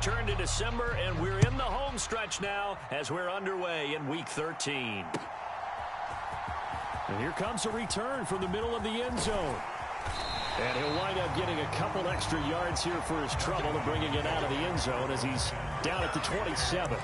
Turn to December, and we're in the home stretch now as we're underway in Week 13. And here comes a return from the middle of the end zone. And he'll wind up getting a couple extra yards here for his trouble and bringing it out of the end zone as he's down at the 27.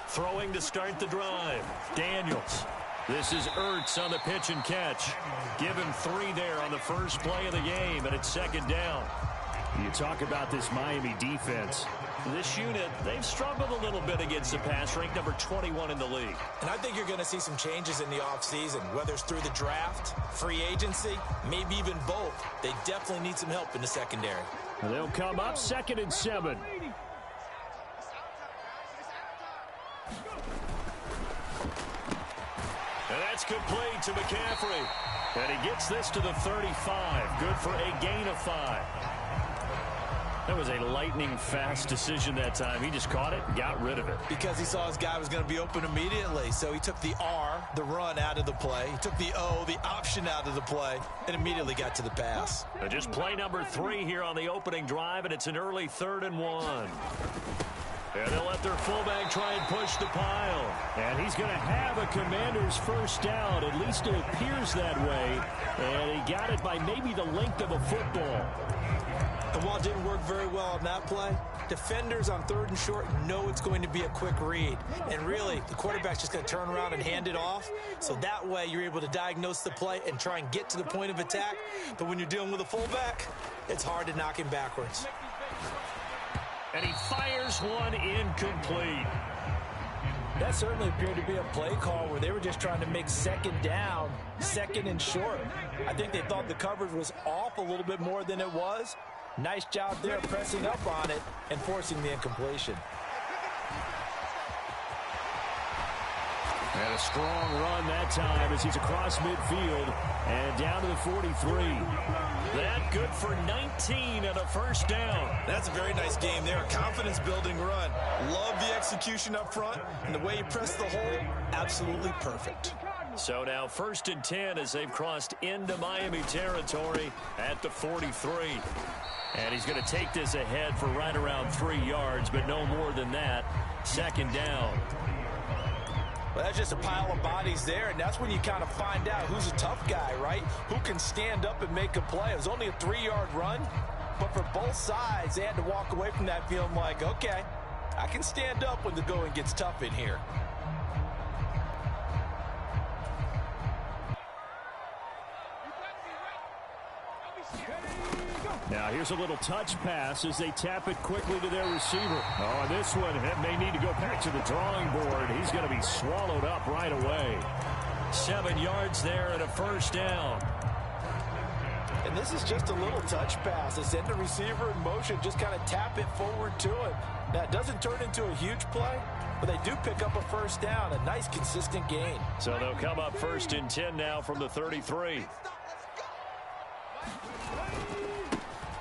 Throwing to start the drive. Daniels. This is Ertz on the pitch and catch. Give him 3 there on the first play of the game, and it's second down. You talk about this Miami defense. This unit, they've struggled a little bit against the pass, ranked number 21 in the league. And I think you're going to see some changes in the offseason, whether it's through the draft, free agency, maybe even both. They definitely need some help in the secondary. They'll come up 2nd and 7. And that's complete to McCaffrey. And he gets this to the 35. Good for a gain of 5. That was a lightning-fast decision that time. He just caught it and got rid of it. Because he saw his guy was going to be open immediately. So he took the R, the run, out of the play. He took the O, the option, out of the play, and immediately got to the pass. And just play number 3 here on the opening drive, and it's an early 3rd and 1. And they'll let their fullback try and push the pile. And he's going to have a Commander's first down. At least it appears that way. And he got it by maybe the length of a football. And while it didn't work very well on that play, defenders on 3rd and short know it's going to be a quick read. And really, the quarterback's just going to turn around and hand it off. So that way, you're able to diagnose the play and try and get to the point of attack. But when you're dealing with a fullback, it's hard to knock him backwards. And he fires one incomplete. That certainly appeared to be a play call where they were just trying to make 2nd down, 2nd and short. I think they thought the coverage was off a little bit more than it was. Nice job there pressing up on it and forcing the incompletion. And a strong run that time as he's across midfield and down to the 43. That good for 19 and a first down. That's a very nice game there. A confidence-building run. Love the execution up front, and the way he pressed the hole, absolutely perfect. So now 1st and 10 as they've crossed into Miami territory at the 43. And he's going to take this ahead for right around 3 yards, but no more than that. 2nd down. Well, that's just a pile of bodies there, and that's when you kind of find out who's a tough guy, right? Who can stand up and make a play. It was only a 3-yard run, but for both sides, they had to walk away from that feeling like, okay, I can stand up when the going gets tough in here. Now here's a little touch pass as they tap it quickly to their receiver. Oh, this one may need to go back to the drawing board. He's going to be swallowed up right away. 7 yards there and a first down. And this is just a little touch pass. They send the receiver in motion, just kind of tap it forward to him. Now, it doesn't turn into a huge play, but they do pick up a first down, a nice consistent gain. So they'll come up 1st and 10 now from the 33.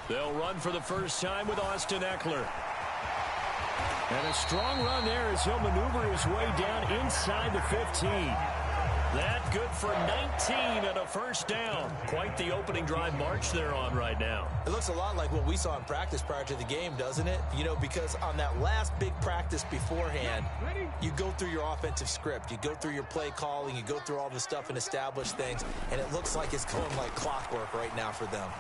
They'll run for the first time with Austin Eckler. And a strong run there as he'll maneuver his way down inside the 15. That good for 19 and a first down. Quite the opening drive march they're on right now. It looks a lot like what we saw in practice prior to the game, doesn't it? You know, because on that last big practice beforehand, you go through your offensive script. You go through your play calling. You go through all the stuff and establish things. And it looks like it's going like clockwork right now for them.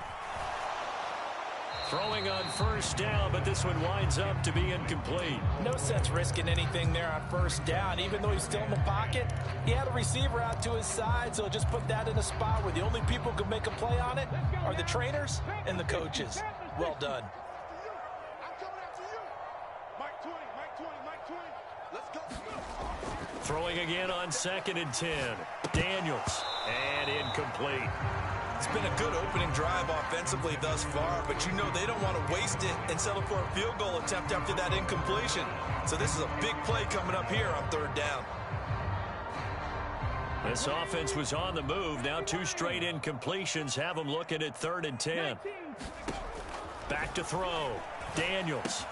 Throwing on first down, but this one winds up to be incomplete. No sense risking anything there on first down. Even though he's still in the pocket, he had a receiver out to his side, so just put that in a spot where the only people who can make a play on it are the trainers and the coaches. Well done. Throwing again on 2nd and 10. Daniels, and incomplete. It's been a good opening drive offensively thus far, but you know they don't want to waste it and settle for a field goal attempt after that incompletion. So this is a big play coming up here on third down. This offense was on the move. Now 2 straight incompletions have them looking at 3rd and 10. Back to throw. Daniels.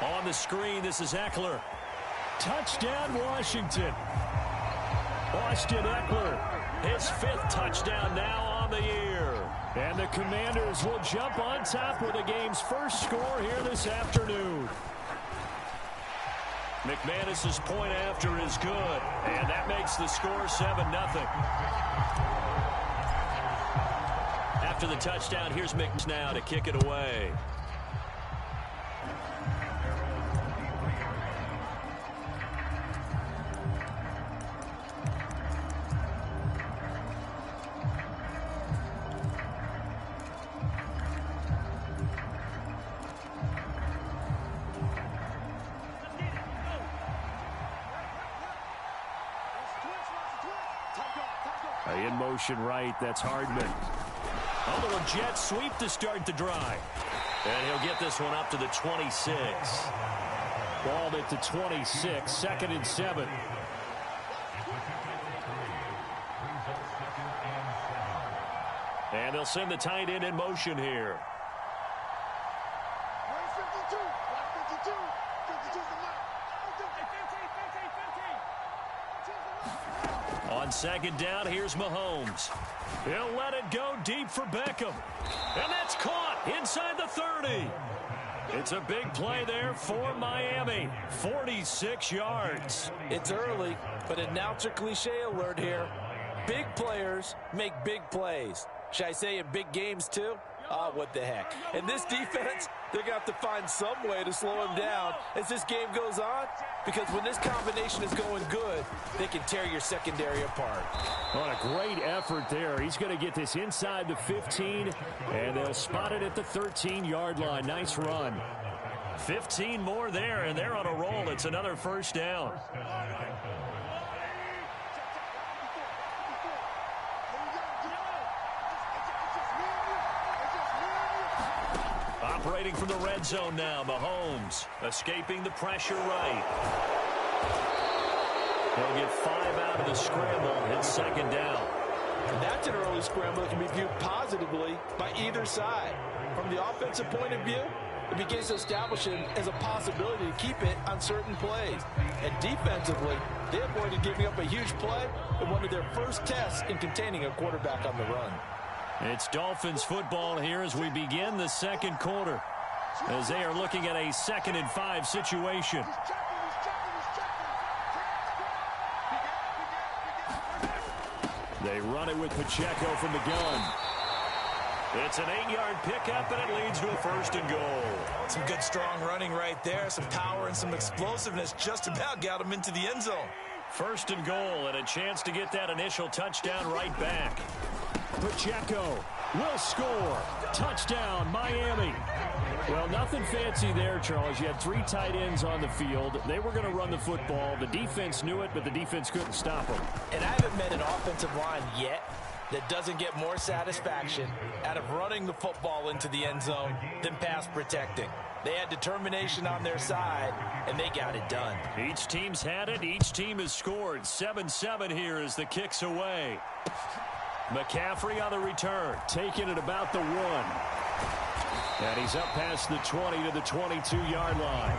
On the screen, this is Eckler. Touchdown, Washington. Austin Eckler, his 5th touchdown now on the year. And the Commanders will jump on top with the game's first score here this afternoon. McManus's point after is good, and that makes the score 7-0. After the touchdown, here's McManus now to kick it away. In motion right, that's Hardman. A little jet sweep to start the drive. And he'll get this one up to the 26. Ball at the 26, 2nd and 7. And they'll send the tight end in motion here. On 2nd down, here's Mahomes. He'll let it go deep for Beckham. And that's caught inside the 30. It's a big play there for Miami. 46 yards. It's early, but announcer cliche alert here. Big players make big plays. Should I say in big games too? Oh, what the heck. And this defense, they're going to have to find some way to slow him down as this game goes on, because when this combination is going good, they can tear your secondary apart. What a great effort there. He's going to get this inside the 15, and they'll spot it at the 13-yard line. Nice run. 15 more there, and they're on a roll. It's another first down. Operating from the red zone now, Mahomes escaping the pressure right. He'll get 5 out of the scramble. It's 2nd down. And that's an early scramble that can be viewed positively by either side. From the offensive point of view, it begins to establish him as a possibility to keep it on certain plays. And defensively, they avoided giving up a huge play in one of their first tests in containing a quarterback on the run. It's Dolphins football here as we begin the 2nd quarter, as they are looking at a 2nd and 5 situation. They run it with Pacheco from the gun. It's an 8-yard pickup, and it leads to a 1st and goal. Some good, strong running right there. Some power and some explosiveness just about got him into the end zone. 1st and goal, and a chance to get that initial touchdown right back. Pacheco will score. Touchdown, Miami. Well, nothing fancy there, Charles. You had 3 tight ends on the field. They were going to run the football. The defense knew it, but the defense couldn't stop them. And I haven't met an offensive line yet that doesn't get more satisfaction out of running the football into the end zone than pass protecting. They had determination on their side, and they got it done. Each team's had it. Each team has scored. 7-7 here as the kick's away. McCaffrey on the return, taking it about the 1. And he's up past the 20 to the 22-yard line.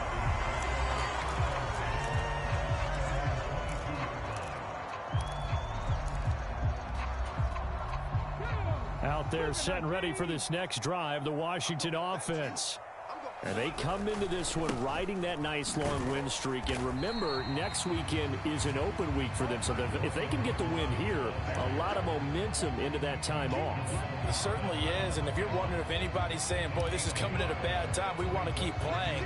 Out there set and ready for this next drive, the Washington offense. And they come into this one riding that nice long win streak. And remember, next weekend is an open week for them. So if they can get the win here, a lot of momentum into that time off. It certainly is. And if you're wondering if anybody's saying, boy, this is coming at a bad time, we want to keep playing,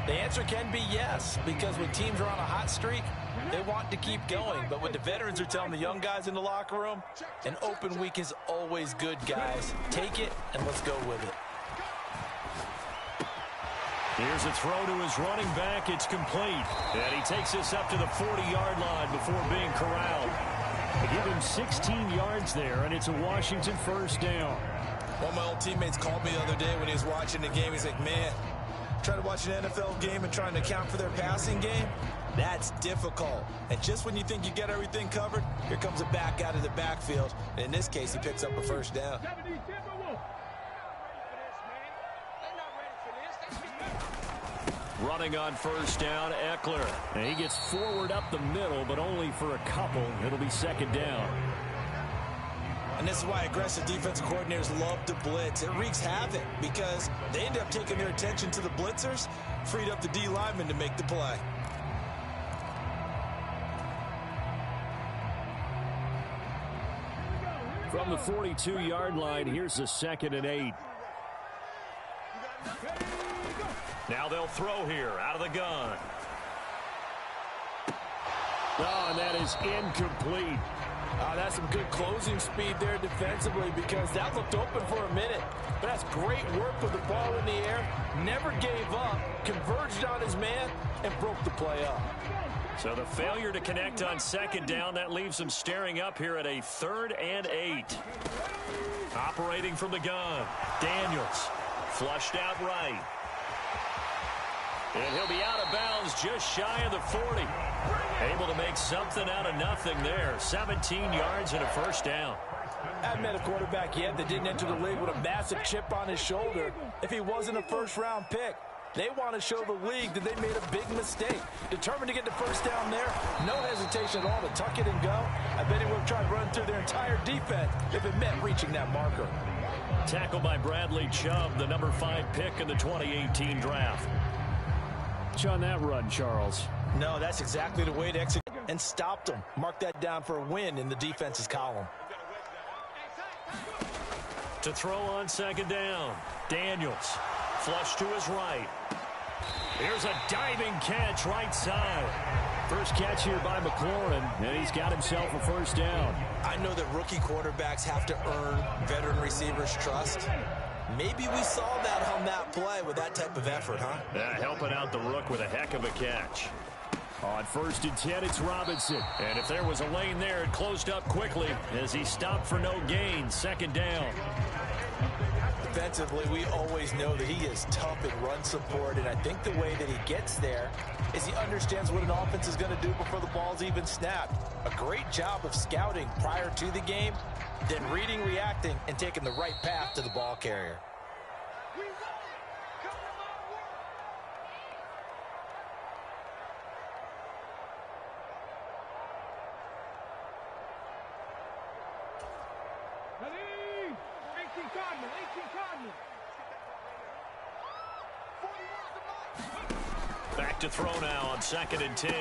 the answer can be yes. Because when teams are on a hot streak, they want to keep going. But what the veterans are telling the young guys in the locker room, an open week is always good, guys. Take it and let's go with it. Here's a throw to his running back. It's complete. And he takes this up to the 40-yard line before being corralled. They give him 16 yards there, and it's a Washington first down. One of my old teammates called me the other day when he was watching the game. He's like, man, trying to watch an NFL game and trying to account for their passing game, that's difficult. And just when you think you get everything covered, here comes a back out of the backfield. And in this case, he picks up a first down. Running on first down, Eckler. And he gets forward up the middle, but only for a couple. It'll be second down. And this is why aggressive defensive coordinators love to blitz. It wreaks havoc because they end up taking their attention to the blitzers, freed up the D lineman to make the play. From the 42-yard line, here's a 2nd and 8. Now they'll throw here out of the gun. Oh, and that is incomplete. That's some good closing speed there defensively because that looked open for a minute. But that's great work with the ball in the air. Never gave up, converged on his man, and broke the play up. So the failure to connect on second down, that leaves him staring up here at a 3rd and 8. Operating from the gun, Daniels. Flushed out right. And he'll be out of bounds just shy of the 40. Able to make something out of nothing there. 17 yards and a first down. I haven't met a quarterback yet that didn't enter the league with a massive chip on his shoulder if he wasn't a first-round pick. They want to show the league that they made a big mistake. Determined to get the first down there. No hesitation at all to tuck it and go. I bet he would have tried running through their entire defense if it meant reaching that marker. Tackled by Bradley Chubb, the number 5 pick in the 2018 draft. On that run, Charles. No, that's exactly the way to execute and stopped them. Mark that down for a win in the defense's column. To throw on second down, Daniels. Flush to his right. Here's a diving catch right side. First catch here by McLaurin, and he's got himself a first down. I know that rookie quarterbacks have to earn veteran receivers' trust. Maybe we saw that on that play with that type of effort, huh? Yeah, helping out the rook with a heck of a catch. On 1st and 10, it's Robinson. And if there was a lane there, it closed up quickly as he stopped for no gain. 2nd down. Defensively, we always know that he is tough in run support, and I think the way that he gets there is he understands what an offense is going to do before the ball's even snapped. A great job of scouting prior to the game, then reading, reacting, and taking the right path to the ball carrier. Back to throw now on 2nd and 10.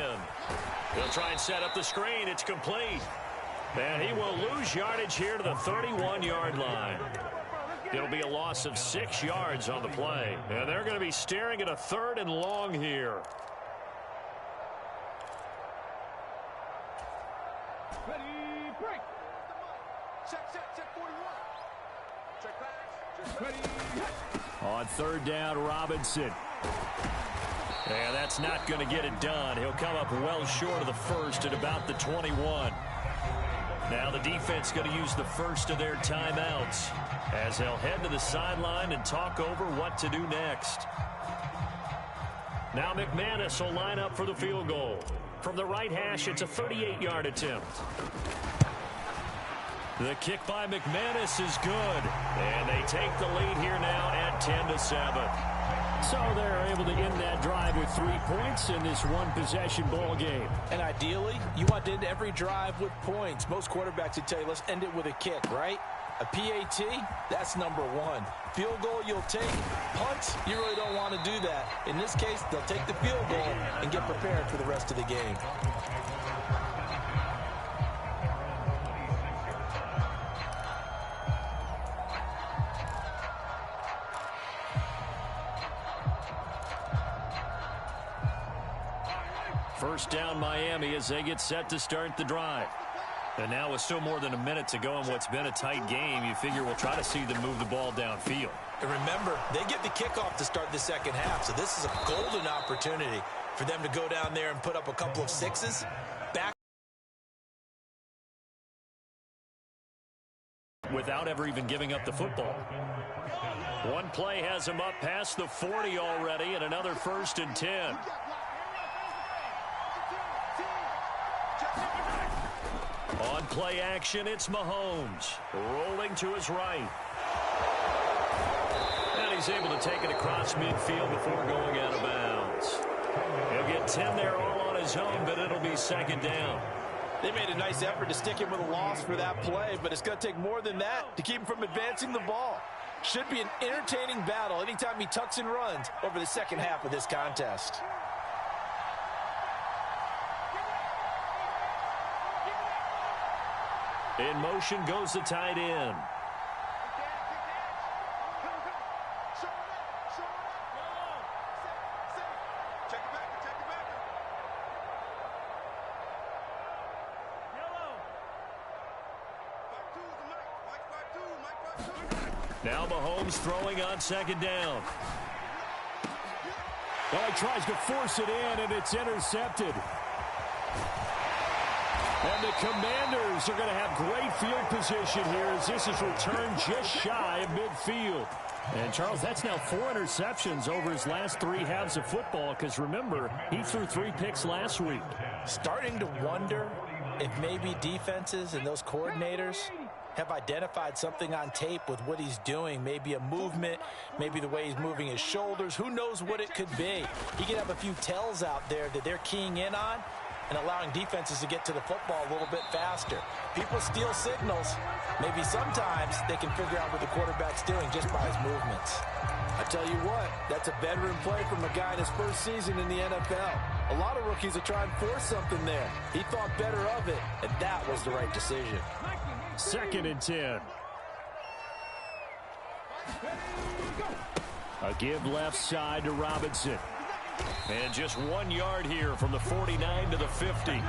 He'll try and set up the screen. It's complete. And he will lose yardage here to the 31-yard line. It'll be a loss of 6 yards on the play. And they're going to be staring at a 3rd and long here. Ready, break. Check 41. Check pass. Ready, on 3rd down, Robinson. And that's not going to get it done. He'll come up well short of the first at about the 21. Now the defense going to use the first of their timeouts as they'll head to the sideline and talk over what to do next. Now McManus will line up for the field goal. From the right hash, it's a 38-yard attempt. The kick by McManus is good. And they take the lead here now at 10-7. So they're able to end that drive with 3 points in this one-possession ball game. And ideally, you want to end every drive with points. Most quarterbacks would tell you, let's end it with a kick, right? A PAT, that's number 1. Field goal, you'll take. Punt, you really don't want to do that. In this case, they'll take the field goal and get prepared for the rest of the game. First down Miami as they get set to start the drive. And now with still more than a minute to go in what's been a tight game, you figure we'll try to see them move the ball downfield. And remember, they get the kickoff to start the second half, so this is a golden opportunity for them to go down there and put up a couple of sixes. Back without ever even giving up the football. One play has him up past the 40 already, and another 1st and 10. On play action, it's Mahomes rolling to his right. And he's able to take it across midfield before going out of bounds. He'll get 10 there all on his own, but it'll be 2nd down. They made a nice effort to stick him with a loss for that play, but it's going to take more than that to keep him from advancing the ball. Should be an entertaining battle anytime he tucks and runs over the second half of this contest. In motion goes the tight end. Now Mahomes throwing on 2nd down. Well, he tries to force it in, and it's intercepted. And the Commanders are going to have great field position here as this is returned just shy of midfield. And, Charles, that's now 4 interceptions over his last 3 halves of football because, remember, he threw 3 picks last week. Starting to wonder if maybe defenses and those coordinators have identified something on tape with what he's doing. Maybe a movement, maybe the way he's moving his shoulders. Who knows what it could be? He could have a few tells out there that they're keying in on and allowing defenses to get to the football a little bit faster. People steal signals. Maybe sometimes they can figure out what the quarterback's doing just by his movements. I tell you what, that's a veteran play from a guy in his first season in the NFL. A lot of rookies will try and force something there. He thought better of it, and that was the right decision. 2nd and 10. A give left side to Robinson. And just 1 yard here from the 49 to the 50.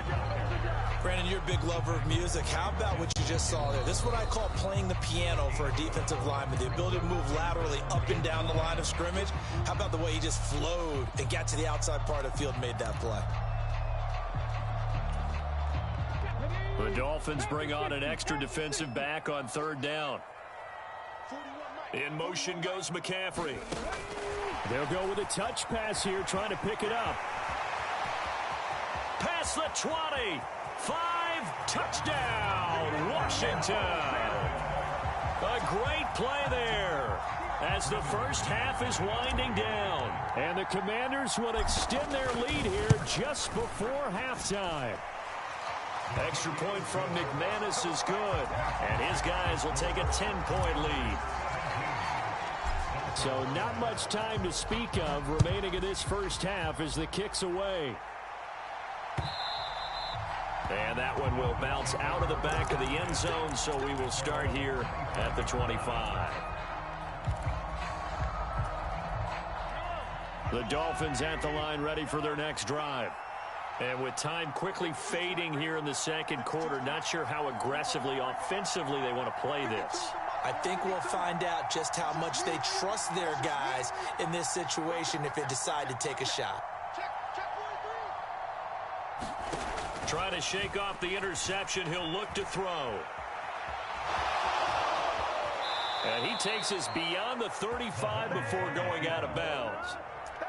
Brandon, you're a big lover of music. How about what you just saw there? This is what I call playing the piano for a defensive lineman. The ability to move laterally up and down the line of scrimmage. How about the way he just flowed and got to the outside part of the field and made that play? The Dolphins bring on an extra defensive back on 3rd down. In motion goes McCaffrey. They'll go with a touch pass here, trying to pick it up. Past the 20. 5, touchdown, Washington. A great play there as the first half is winding down. And the Commanders will extend their lead here just before halftime. Extra point from McManus is good, and his guys will take a 10-point lead. So not much time to speak of remaining in this first half as the kick's away. And that one will bounce out of the back of the end zone, so we will start here at the 25. The Dolphins at the line ready for their next drive. And with time quickly fading here in the 2nd quarter, not sure how aggressively, offensively they want to play this. I think we'll find out just how much they trust their guys in this situation if they decide to take a shot. Trying to shake off the interception, he'll look to throw. And he takes us beyond the 35 before going out of bounds.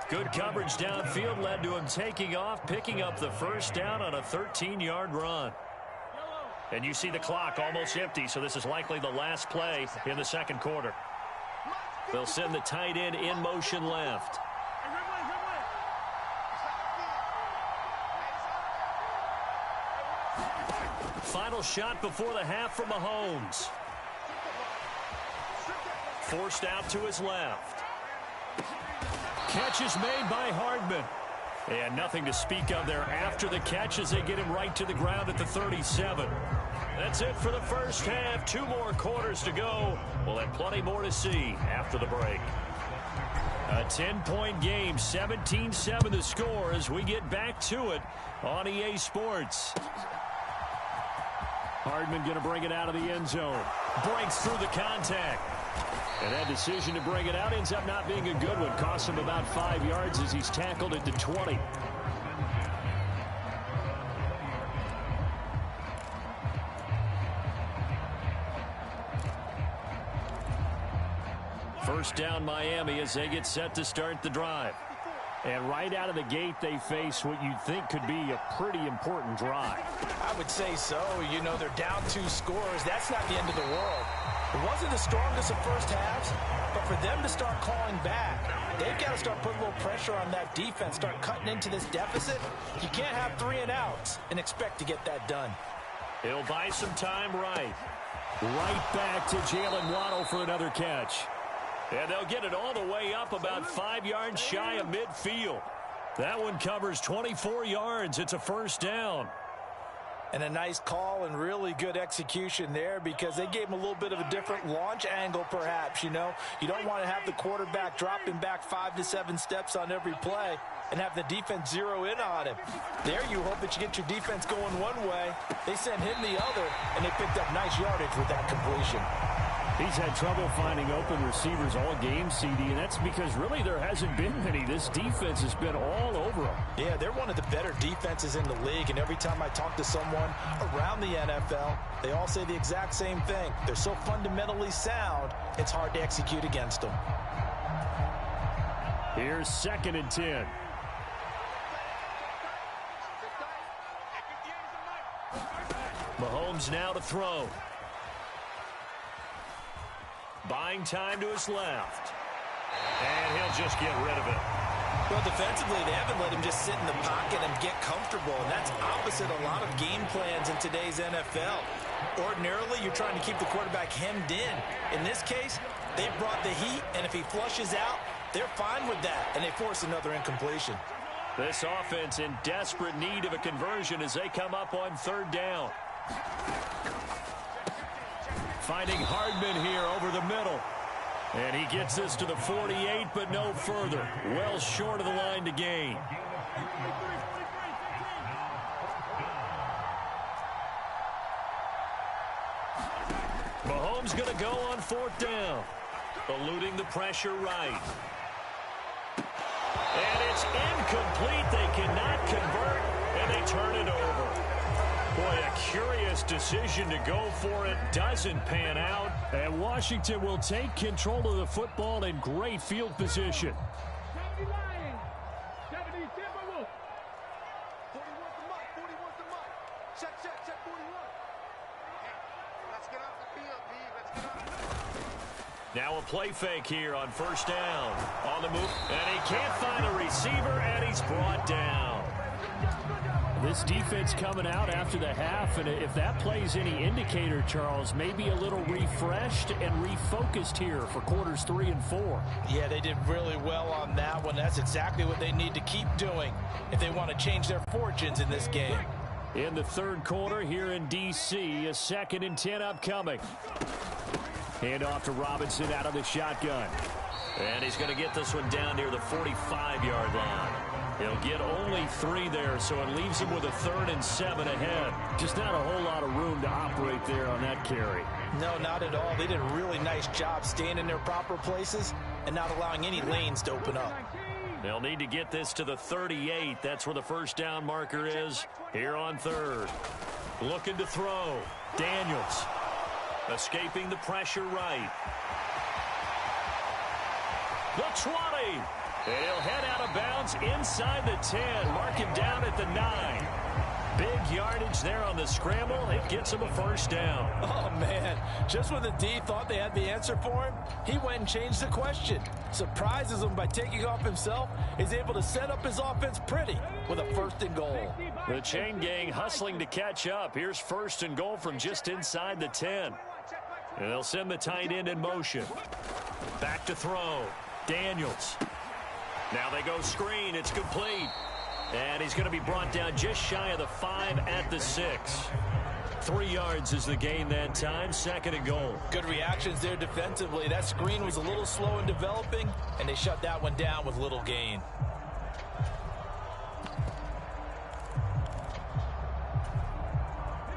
Good coverage downfield led to him taking off, picking up the 1st down on a 13-yard run. And you see the clock almost empty, so this is likely the last play in the 2nd quarter. They'll send the tight end in motion left. Final shot before the half from Mahomes. Forced out to his left. Catch is made by Hardman. And nothing to speak of there after the catch as they get him right to the ground at the 37. That's it for the first half. 2 more quarters to go. We'll have plenty more to see after the break. A 10-point game, 17-7 the score as we get back to it on EA Sports. Hardman going to bring it out of the end zone. Breaks through the contact. And that decision to bring it out ends up not being a good one. Costs him about 5 yards as he's tackled at the 20. First down Miami as they get set to start the drive. And right out of the gate, they face what you'd think could be a pretty important drive. I would say so. You know, they're down 2 scores. That's not the end of the world. It wasn't the strongest of first halves, but for them to start calling back, they've got to start putting a little pressure on that defense, start cutting into this deficit. You can't have 3 and outs and expect to get that done. He'll buy some time right. Right back to Jalen Waddle for another catch. And they'll get it all the way up about 5 yards shy of midfield. That one covers 24 yards. It's a first down. And a nice call and really good execution there because they gave him a little bit of a different launch angle perhaps, you know. You don't want to have the quarterback dropping back 5 to 7 steps on every play and have the defense zero in on him. There you hope that you get your defense going one way. They sent him the other, and they picked up nice yardage with that completion. He's had trouble finding open receivers all game, CD, and that's because really there hasn't been many. This defense has been all over them. Yeah, they're one of the better defenses in the league, and every time I talk to someone around the NFL, they all say the exact same thing. They're so fundamentally sound, it's hard to execute against them. Here's 2nd and 10. Mahomes now to throw. Buying time to his left. And he'll just get rid of it. Well, defensively, they haven't let him just sit in the pocket and get comfortable, and that's opposite a lot of game plans in today's NFL. Ordinarily, you're trying to keep the quarterback hemmed in. In this case, they brought the heat, and if he flushes out, they're fine with that, and they force another incompletion. This offense in desperate need of a conversion as they come up on 3rd down. Finding Hardman here over the middle. And he gets this to the 48, but no further. Well short of the line to gain. Mahomes going to go on 4th down. Eluding the pressure right. And it's incomplete. They cannot convert, and they turn it over. Boy, a curious decision to go for it. Doesn't pan out. And Washington will take control of the football in great field position. 70 Lions, 70 Timberwolves. 41 to Mike, 41 to Mike. Check 41. Let's get off the field, B. Let's get off. Now a play fake here on 1st down. On the move, and he can't find a receiver, and he's brought down. This defense coming out after the half, and if that plays any indicator, Charles, maybe a little refreshed and refocused here for quarters 3 and 4. Yeah, they did really well on that one. That's exactly what they need to keep doing if they want to change their fortunes in this game. In the 3rd quarter here in D.C., a 2nd and 10 upcoming. Hand off to Robinson out of the shotgun. And he's going to get this one down near the 45-yard line. He'll get only 3 there, so it leaves him with a 3rd and 7 ahead. Just not a whole lot of room to operate there on that carry. No, not at all. They did a really nice job staying in their proper places and not allowing any lanes to open up. They'll need to get this to the 38. That's where the 1st down marker is here on 3rd. Looking to throw. Daniels. Escaping the pressure right. The 20. He'll head out of bounds inside the 10. Mark him down at the 9. Big yardage there on the scramble. It gets him a 1st down. Oh, man. Just when the D thought they had the answer for him, he went and changed the question. Surprises him by taking off himself. He's able to set up his offense pretty with a 1st and goal. The chain gang hustling to catch up. Here's 1st and goal from just inside the 10. And they'll send the tight end in motion. Back to throw. Daniels. Now they go screen. It's complete. And he's going to be brought down just shy of the 5 at the 6. 3 yards is the gain that time. 2nd and goal. Good reactions there defensively. That screen was a little slow in developing, and they shut that one down with little gain.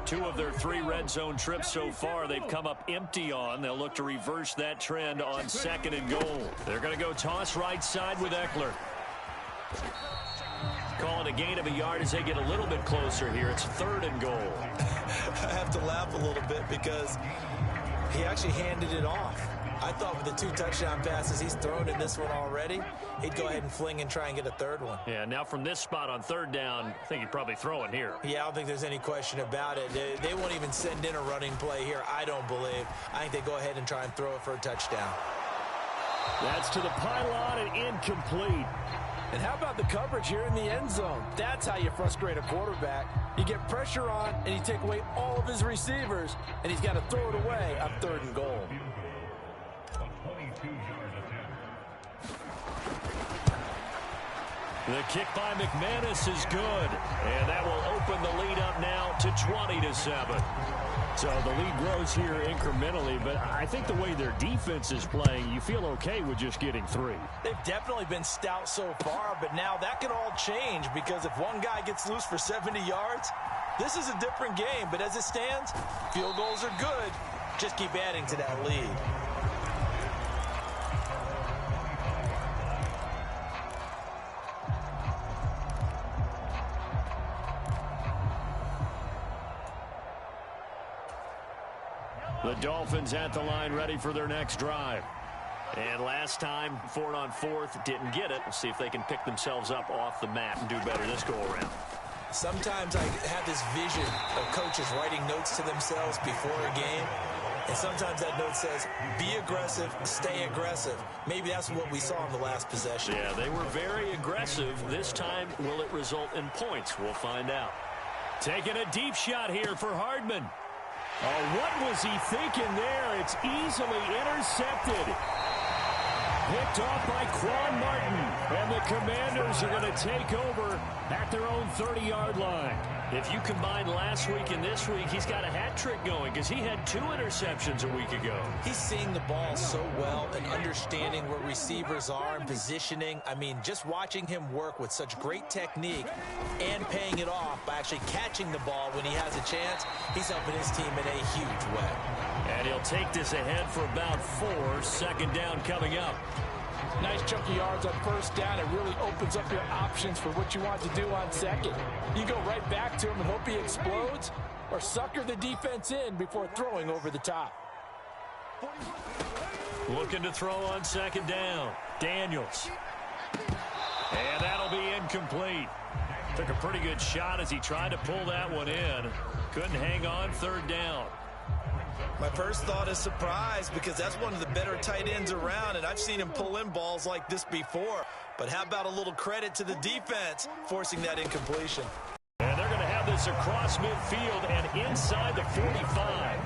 Two of their 3 red zone trips so far they've come up empty on. They'll look to reverse that trend on 2nd and goal. They're going to go toss right side with Eckler. Calling a gain of a yard as they get a little bit closer here. It's 3rd and goal. I have to laugh a little bit because he actually handed it off. I thought with the 2 touchdown passes he's thrown in this one already, he'd go ahead and fling and try and get a third one. Yeah, now from this spot on third down, I think he'd probably throw it here. Yeah, I don't think there's any question about it. They won't even send in a running play here, I don't believe. I think they go ahead and try and throw it for a touchdown. That's to the pylon and incomplete. And how about the coverage here in the end zone? That's how you frustrate a quarterback. You get pressure on, and you take away all of his receivers, and he's got to throw it away on 3rd and goal. The kick by McManus is good, and that will open the lead up now to 20-7. So the lead grows here incrementally, but I think the way their defense is playing, you feel okay with just getting 3. They've definitely been stout so far, but now that can all change because if one guy gets loose for 70 yards, this is a different game. But as it stands, field goals are good. Just keep adding to that lead. The Dolphins at the line ready for their next drive. And last time, 4 on 4th, didn't get it. We'll see if they can pick themselves up off the mat and do better this go-around. Sometimes I have this vision of coaches writing notes to themselves before a game. And sometimes that note says, be aggressive, stay aggressive. Maybe that's what we saw in the last possession. Yeah, they were very aggressive. This time, will it result in points? We'll find out. Taking a deep shot here for Hardman. Oh, what was he thinking there? It's easily intercepted. Picked off by Quan Martin. And the Commanders are going to take over at their own 30-yard line. If you combine last week and this week, he's got a hat trick going because he had 2 interceptions a week ago. He's seeing the ball so well and understanding where receivers are and positioning. I mean, just watching him work with such great technique and paying it off by actually catching the ball when he has a chance, he's helping his team in a huge way. And he'll take this ahead for about 4. 2nd down coming up. Nice chunk of yards on 1st down. It really opens up your options for what you want to do on 2nd. You go right back to him and hope he explodes, or sucker the defense in before throwing over the top. Looking to throw on 2nd down. Daniels. And that'll be incomplete. Took a pretty good shot as he tried to pull that one in. Couldn't hang on 3rd down. My first thought is surprise because that's one of the better tight ends around, and I've seen him pull in balls like this before. But how about a little credit to the defense forcing that incompletion? And they're going to have this across midfield and inside the 45.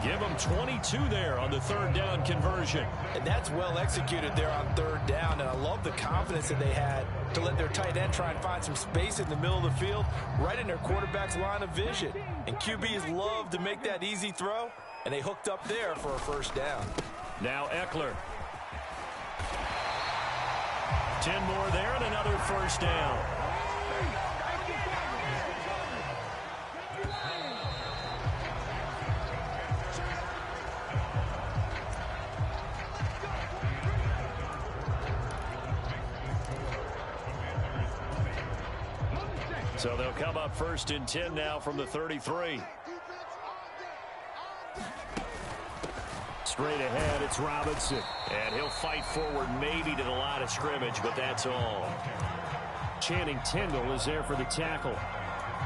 Give them 22 there on the 3rd down conversion. And that's well executed there on 3rd down, and I love the confidence that they had to let their tight end try and find some space in the middle of the field, right in their quarterback's line of vision. And QBs love to make that easy throw, and they hooked up there for a 1st down. Now Eckler. 10 more there and another 1st down. So they'll come up 1st and 10 now from the 33. Straight ahead, it's Robinson. And he'll fight forward maybe to the line of scrimmage, but that's all. Channing Tindall is there for the tackle.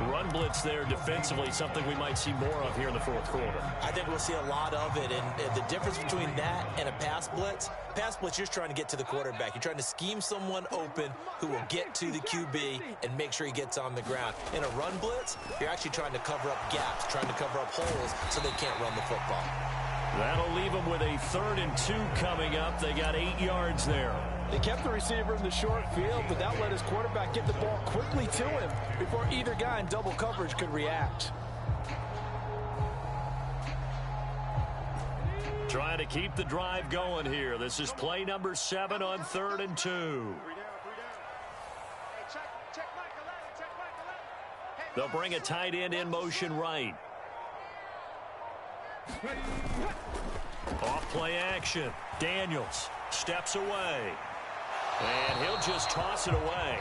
Run blitz there defensively, something we might see more of here in the 4th quarter. I think we'll see a lot of it, and the difference between that and a pass blitz, you're just trying to get to the quarterback. You're trying to scheme someone open who will get to the QB and make sure he gets on the ground. In a run blitz, you're actually trying to cover up gaps, trying to cover up holes so they can't run the football. That'll leave them with a 3rd and 2 coming up. They got 8 yards there. They kept the receiver in the short field, but that let his quarterback get the ball quickly to him before either guy in double coverage could react. Trying to keep the drive going here. This is play number 7 on 3rd and 2. They'll bring a tight end in motion right. Off play action. Daniels steps away. And he'll just toss it away.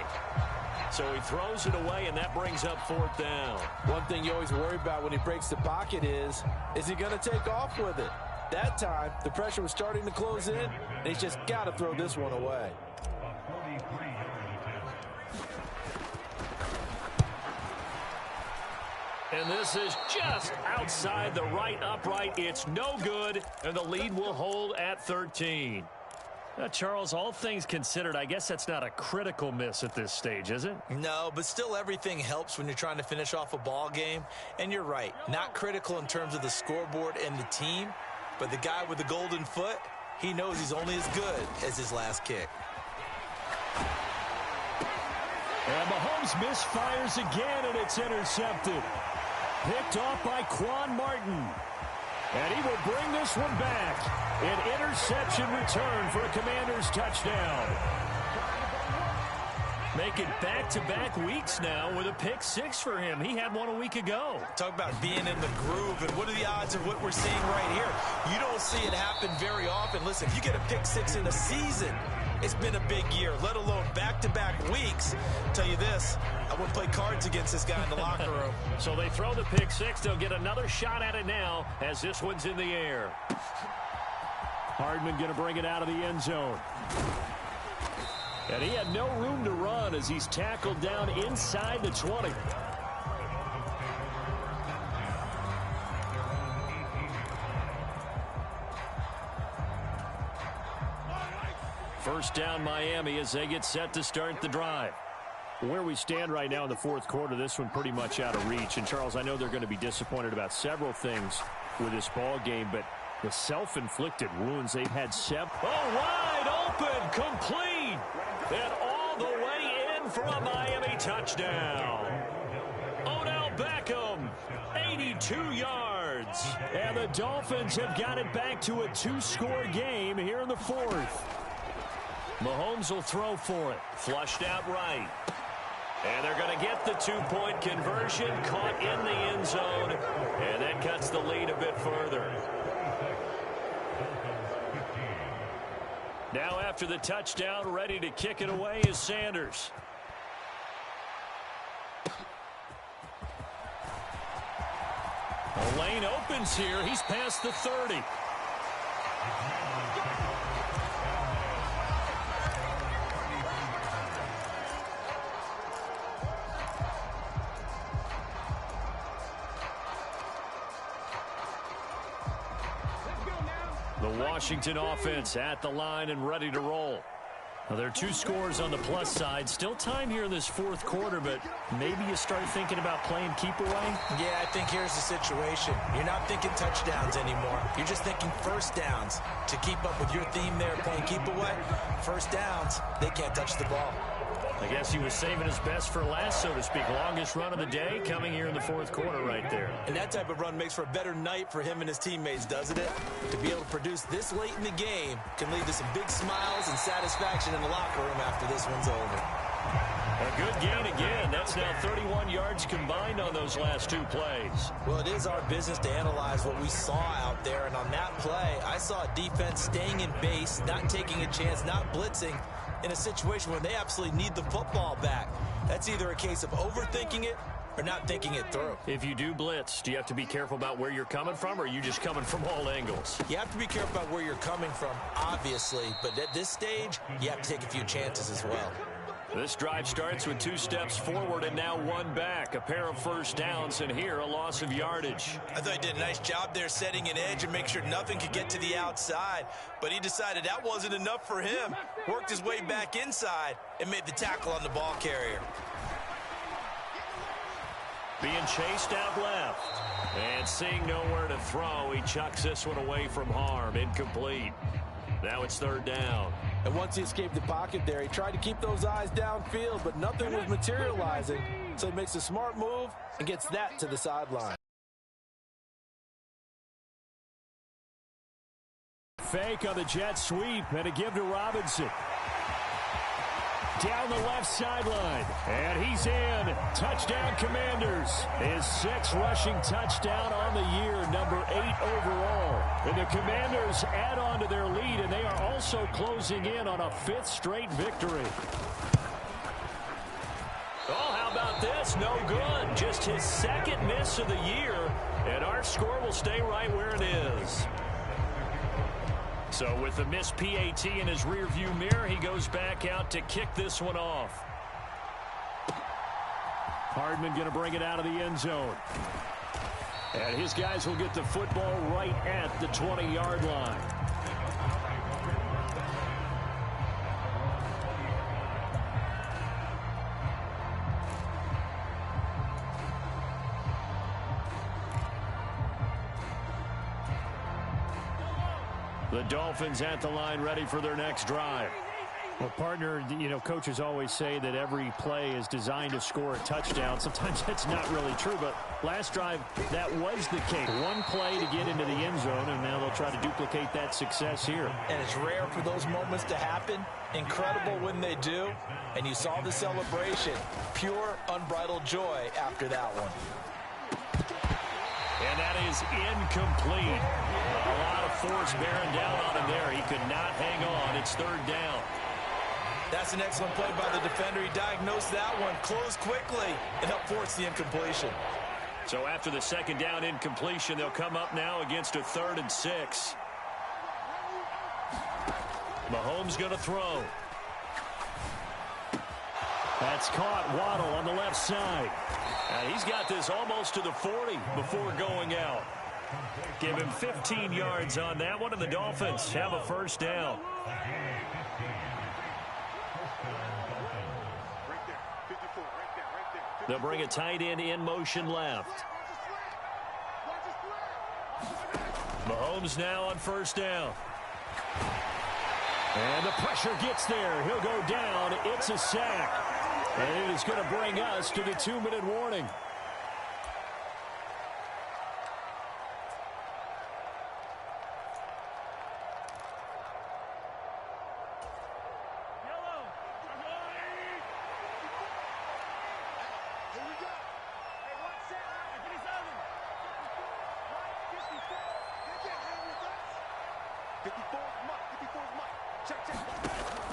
So he throws it away, and that brings up 4th down. One thing you always worry about when he breaks the pocket is he going to take off with it? That time, the pressure was starting to close in, and he's just got to throw this one away. And this is just outside the right upright. It's no good, and the lead will hold at 13. Charles, all things considered, I guess that's not a critical miss at this stage, is it? No, but still everything helps when you're trying to finish off a ball game. And you're right, not critical in terms of the scoreboard and the team, but the guy with the golden foot, he knows he's only as good as his last kick. And Mahomes misfires again, and it's intercepted. Picked off by Quan Martin. And he will bring this one back. An interception return for a Commanders touchdown. Making back-to-back weeks now with a pick six for him. He had one a week ago. Talk about being in the groove, and what are the odds of what we're seeing right here? You don't see it happen very often. Listen, if you get a pick six in a season, it's been a big year, let alone back-to-back weeks. I'll tell you this, I wouldn't play cards against this guy in the locker room. So they throw the pick six. They'll get another shot at it now as this one's in the air. Hardman going to bring it out of the end zone. And he had no room to run as he's tackled down inside the 20. First down Miami as they get set to start the drive. Where we stand right now in the fourth quarter, this one pretty much out of reach. And, Charles, I know they're going to be disappointed about several things with this ball game, but the self-inflicted wounds they've had seven. Oh, wide open, complete, and all the way in for a Miami touchdown. Odell Beckham, 82 yards. And the Dolphins have got it back to a two-score game here in the fourth. Mahomes will throw for it. Flushed out right. And they're going to get the two-point conversion. Caught in the end zone. And that cuts the lead a bit further. Now after the touchdown, ready to kick it away is Sanders. The lane opens here. He's past the 30. The Washington offense at the line and ready to roll. Now, there are two scores on the plus side. Still time here in this fourth quarter, but maybe you start thinking about playing keep away? Yeah, I think here's the situation. You're not thinking touchdowns anymore. You're just thinking first downs. To keep up with your theme there, playing keep away, first downs, they can't touch the ball. I guess he was saving his best for last, so to speak. Longest run of the day coming here in the fourth quarter right there. And that type of run makes for a better night for him and his teammates, doesn't it? To be able to produce this late in the game can lead to some big smiles and satisfaction in the locker room after this one's over. A good gain again. That's now 31 yards combined on those last two plays. Well, it is our business to analyze what we saw out there. And on that play, I saw a defense staying in base, not taking a chance, not blitzing, in a situation where they absolutely need the football back. That's either a case of overthinking it or not thinking it through. If you do blitz, do you have to be careful about where you're coming from, or are you just coming from all angles? You have to be careful about where you're coming from, obviously, but at this stage, you have to take a few chances as well. This drive starts with 2 steps forward and now 1 back. A pair of first downs, and here a loss of yardage. I thought he did a nice job there setting an edge and make sure nothing could get to the outside. But he decided that wasn't enough for him. Worked his way back inside and made the tackle on the ball carrier. Being chased out left. And seeing nowhere to throw, he chucks this one away from harm. Incomplete. Now it's third down. And once he escaped the pocket there, he tried to keep those eyes downfield, but nothing was materializing. So he makes a smart move and gets that to the sideline. Fake on the jet sweep and a give to Robinson. Down the left sideline. And he's in. Touchdown Commanders. His 6th rushing touchdown on the year, number 8 overall. And the Commanders add on to their lead, and they are also closing in on a 5th straight victory. Oh, how about this? No good. Just his 2nd miss of the year, and our score will stay right where it is. So with the missed PAT in his rearview mirror, he goes back out to kick this one off. Hardman going to bring it out of the end zone. And his guys will get the football right at the 20-yard line. The Dolphins at the line ready for their next drive. Well, partner, coaches always say that every play is designed to score a touchdown. Sometimes that's not really true, but last drive, that was the case. One play to get into the end zone, and now they'll try to duplicate that success here. And it's rare for those moments to happen. Incredible when they do. And you saw the celebration. Pure, unbridled joy after that one. And that is incomplete. A lot of force bearing down on him there. He could not hang on. It's third down. That's an excellent play by the defender. He diagnosed that one, closed quickly, and helped force the incompletion. So after the second down incompletion, they'll come up now against a 3rd and 6. Mahomes going to throw. That's caught. Waddle on the left side. And he's got this almost to the 40 before going out. Give him 15 yards on that one, and the Dolphins have a first down. They'll bring a tight end in motion left. Mahomes now on first down. And the pressure gets there. He'll go down. It's a sack. And it is going to bring us to the 2-minute warning.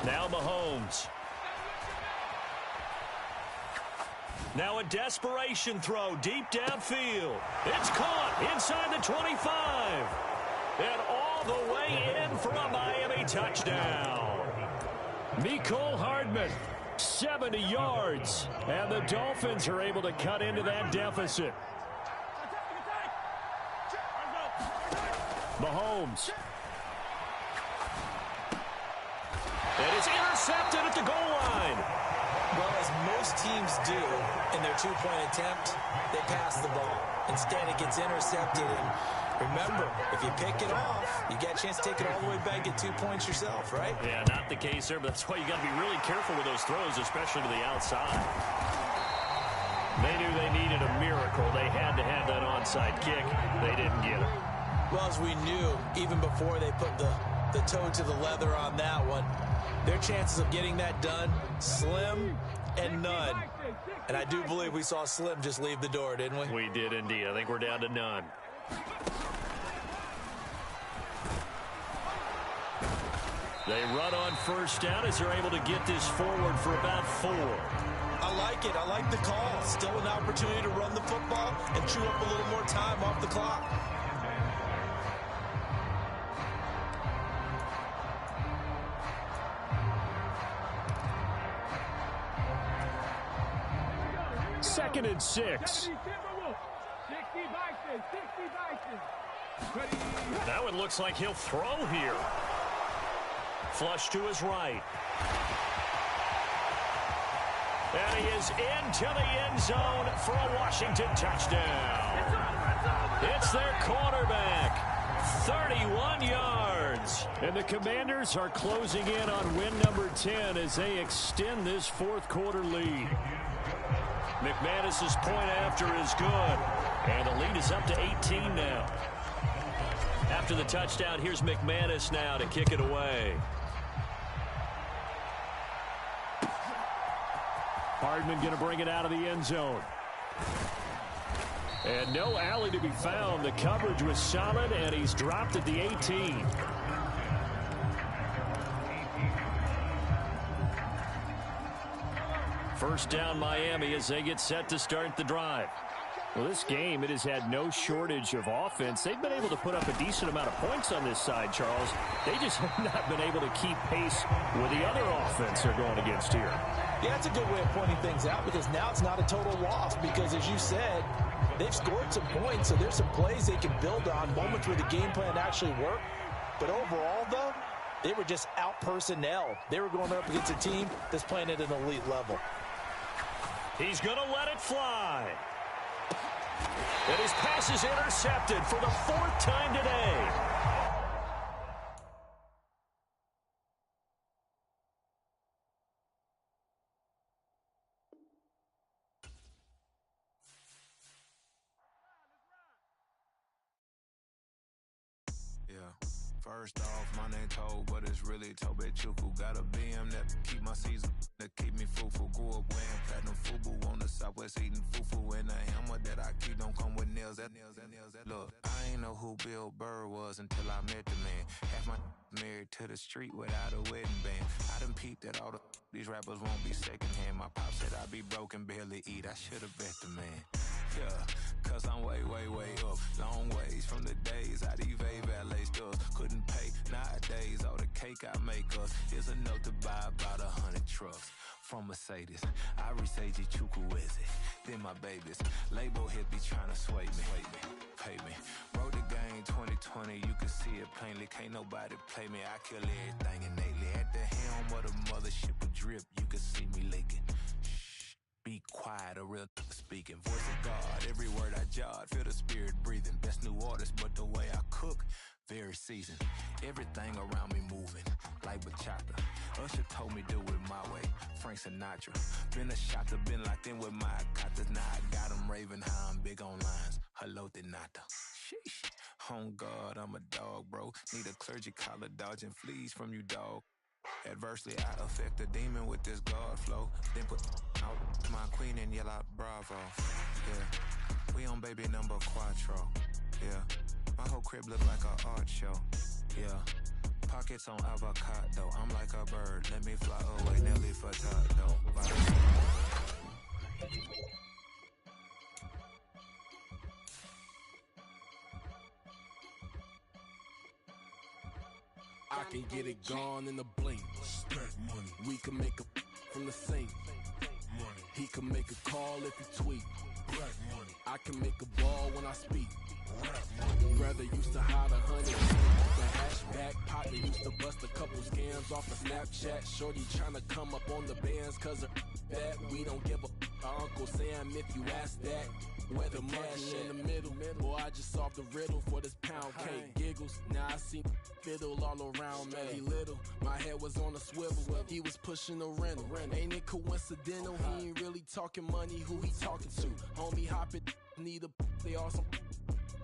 Now Mahomes. Now a desperation throw deep downfield. It's caught inside the 25. And all the way in for a Miami touchdown. Mecole Hardman, 70 yards. And the Dolphins are able to cut into that deficit. Mahomes. And it's intercepted at the goal line. Well, as most teams do in their two-point attempt, they pass the ball. Instead, it gets intercepted. And remember, if you pick it off, you get a chance to take it all the way back, get 2 points yourself, right? Yeah, not the case there, but that's why you got to be really careful with those throws, especially to the outside. They knew they needed a miracle. They had to have that onside kick. They didn't get it. Well, as we knew, even before they put the toe to the leather on that one, their chances of getting that done, slim and none. And I do believe we saw Slim just leave the door, didn't we? We did indeed. I think we're down to none. They run on first down as they're able to get this forward for about 4. I like it. I like the call. Still an opportunity to run the football and chew up a little more time off the clock. Second and 6. That one looks like he'll throw here. Flush to his right. And he is into the end zone for a Washington touchdown. It's their quarterback. 31 yards. And the Commanders are closing in on win number 10 as they extend this fourth quarter lead. McManus's point after is good. And the lead is up to 18 now. After the touchdown, here's McManus now to kick it away. Hardman going to bring it out of the end zone. And no alley to be found. The coverage was solid, and he's dropped at the 18. First down Miami as they get set to start the drive. Well, this game, it has had no shortage of offense. They've been able to put up a decent amount of points on this side, Charles. They just have not been able to keep pace with the other offense they're going against here. Yeah, that's a good way of pointing things out because now it's not a total loss because, as you said, they've scored some points, so there's some plays they can build on, moments where the game plan actually worked. But overall, though, they were just out-personnelled. They were going up against a team that's playing at an elite level. He's going to let it fly. And his pass is intercepted for the 4th time today. First off, my name Toad, but it's really Tobe Chuku. Got a BM that keep my season, that keep me fruitful. Grew up wearing platinum FUBU on the Southwest eating fufu. And the hammer that I keep don't come with nails. Look, I ain't know who Bill Burr was until I met the man. Half my married to the street without a wedding band. I done peeped that all these rappers won't be secondhand. My pop said I'd be broken, barely eat. I should've bet the man. Yeah, cause I'm way, way, way up. Long ways from the days I these valet stores couldn't pay. Nowadays, all the cake I make us is enough to buy about 100 trucks. From Mercedes, I resage Chukwueze. Then my babies, label hit be trying to sway me. Pay me. Wrote the game 2020, you can see it plainly. Can't nobody play me, I kill everything innately. At the helm of the mothership with drip, you can see me leaking. Be quiet, a real speaking. Voice of God, every word I jot. Feel the spirit breathing. Best new artist, but the way I cook, very seasoned. Everything around me moving, like bachata. Usher told me do it my way. Frank Sinatra. Been a shotter, been locked in with my katas. Now I got them raving how I'm big on lines. Hello, Denata. Sheesh. On God, I'm a dog, bro. Need a clergy collar, dodging fleas from you, dog. Adversely, I affect the demon with this God flow. Then put out my queen and yell out bravo. Yeah, we on baby number quattro. Yeah, my whole crib look like an art show. Yeah, pockets on avocado. I'm like a bird, let me fly away, Nelly Furtado. I can get it gone in a blink. Stack money. We can make a from the sink. Money. He can make a call if he tweet. Black money. I can make a ball when I speak. Rap money. Brother used to hide 100. The hatchback partner used to bust a couple scams off of Snapchat. Shorty tryna come up on the bands cause of that. We don't give a Uncle Sam if you ask that. Where the money in the middle. Boy, I just solved the riddle for this pound cake. Giggles, now I see fiddle all around me. Little, my head was on a swivel. He was pushing a rental. Ain't it coincidental? He ain't really talking money. Who he talking to? Homie hopping, need a they awesome.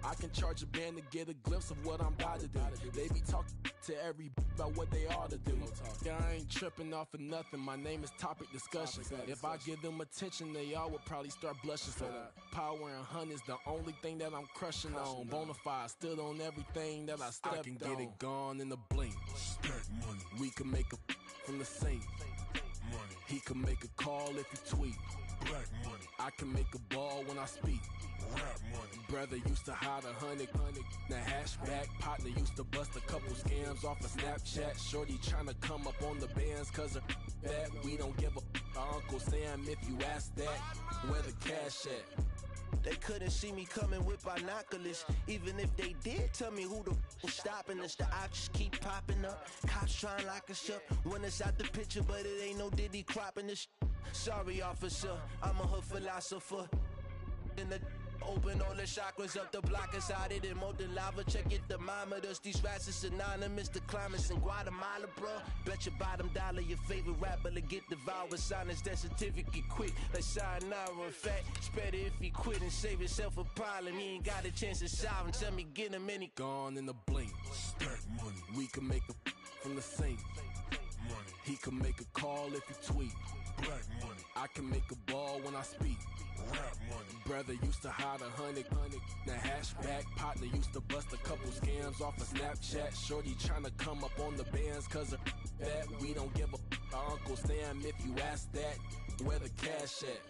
I can charge a band to get a glimpse of what I'm about to do. They be talking to every about what they ought to do. Yeah, I ain't tripping off of nothing. My name is Topic Discussion. If I give them attention, they all would probably start blushing. So power and honey's the only thing that I'm crushing on. Bonafide, stood on everything that I stepped on. I can get it gone in a blink. Stack money. We can make a from the sink. Money. He can make a call if he tweet. Black money. I can make a ball when I speak. Rap money. Brother used to hide 100. The hatchback partner used to bust a couple scams off of Snapchat. Shorty tryna come up on the bands cause of that. We don't give a Uncle Sam if you ask that. Where the cash at? They couldn't see me coming with binoculars. Even if they did, tell me who the was stopping us. The options keep popping up. Cops trying to lock us up. When it's out the picture, but it ain't no Diddy cropping this. Sorry, officer, I'm a hood philosopher. In the open all the chakras up the block inside it and molten lava. Check it, thermometers. These rats is synonymous to climates in Guatemala, bro. Bet your bottom dollar your favorite rapper to get devoured. Sign his death certificate quick. Like sayonara. In fact, it's better if he quit and save himself a problem. He ain't got a chance to solve him. Tell me, get him any. Gone in a blink. Stack money. We can make a from the sink. Money. He can make a call if he tweet. Black money. I can make a ball when I speak. Rap money. Brother used to hide 100. The hatchback partner used to bust a couple scams off of Snapchat. Shorty tryna come up on the bands cause of that. We don't give a Uncle Sam if you ask that. Where the cash at?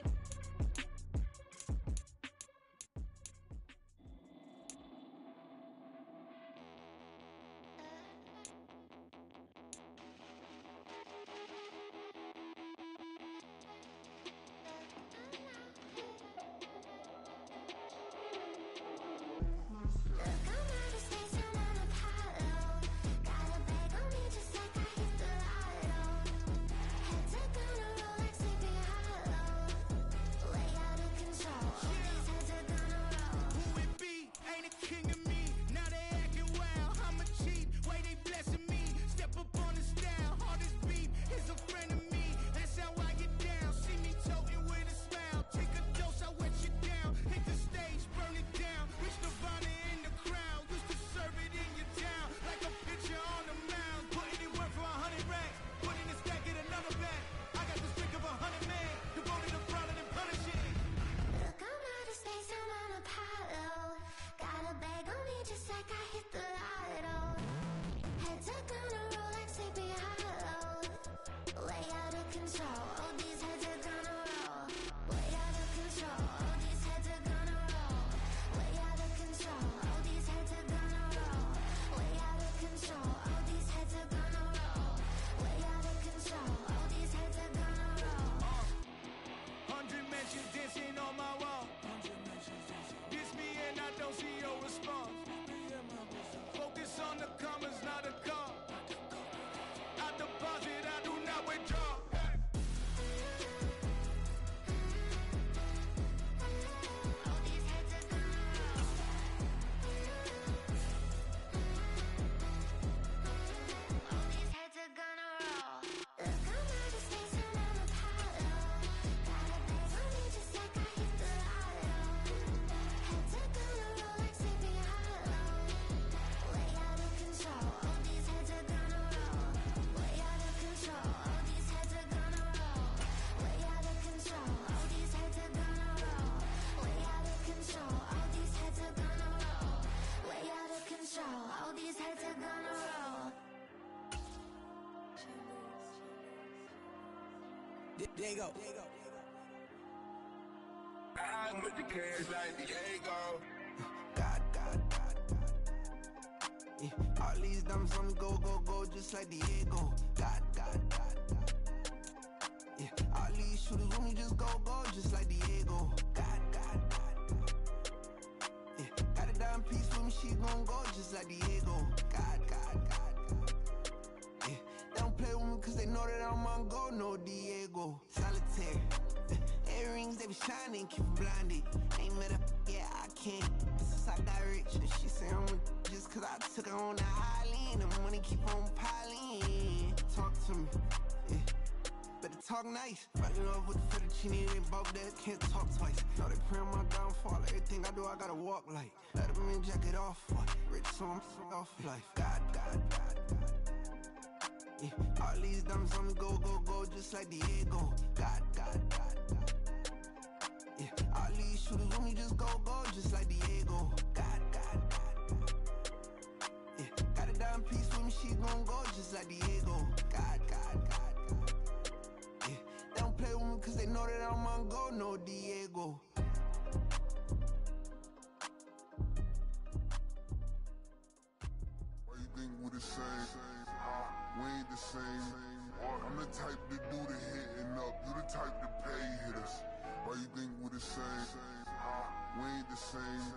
response. Focus on the commas, not the call. I deposit, I do not withdraw. All these heads are gonna roll. There you go. I'm with the cash like Diego. God. Yeah. All these dumps on me go, just like Diego. God. Yeah. All these shooters on me just go, just like Diego. God. Yeah. Got a dime piece with me, she gon' go just like Diego. God. Yeah. They don't play with me cause they know that I'm on go, no Diego. Solitaire. Earrings, they be shining, keep them blinded. Ain't met up, yeah, I can't. Since I got rich, and she say I'm just cause I took her on the island. The money keep on piling. Talk to me, yeah. Better talk nice. Falling off with the fettuccine, they both that can't talk twice. Know they pray on my downfall. Everything I do, I gotta walk like. Let them in, jacket off. Rich, so I'm off life. God. Yeah. All these dumps on me go, just like Diego. God. Yeah. All these shooters on me just go, just like Diego. God. Yeah. Got a dime piece with me, she gon' go just like Diego. God. Yeah. They don't play with me cause they know that I'm on go, no Diego. Why you think we the same? We ain't the same. I'm the type to do the hitting up. You the type to pay hitters. Why you think we the same? We ain't the same.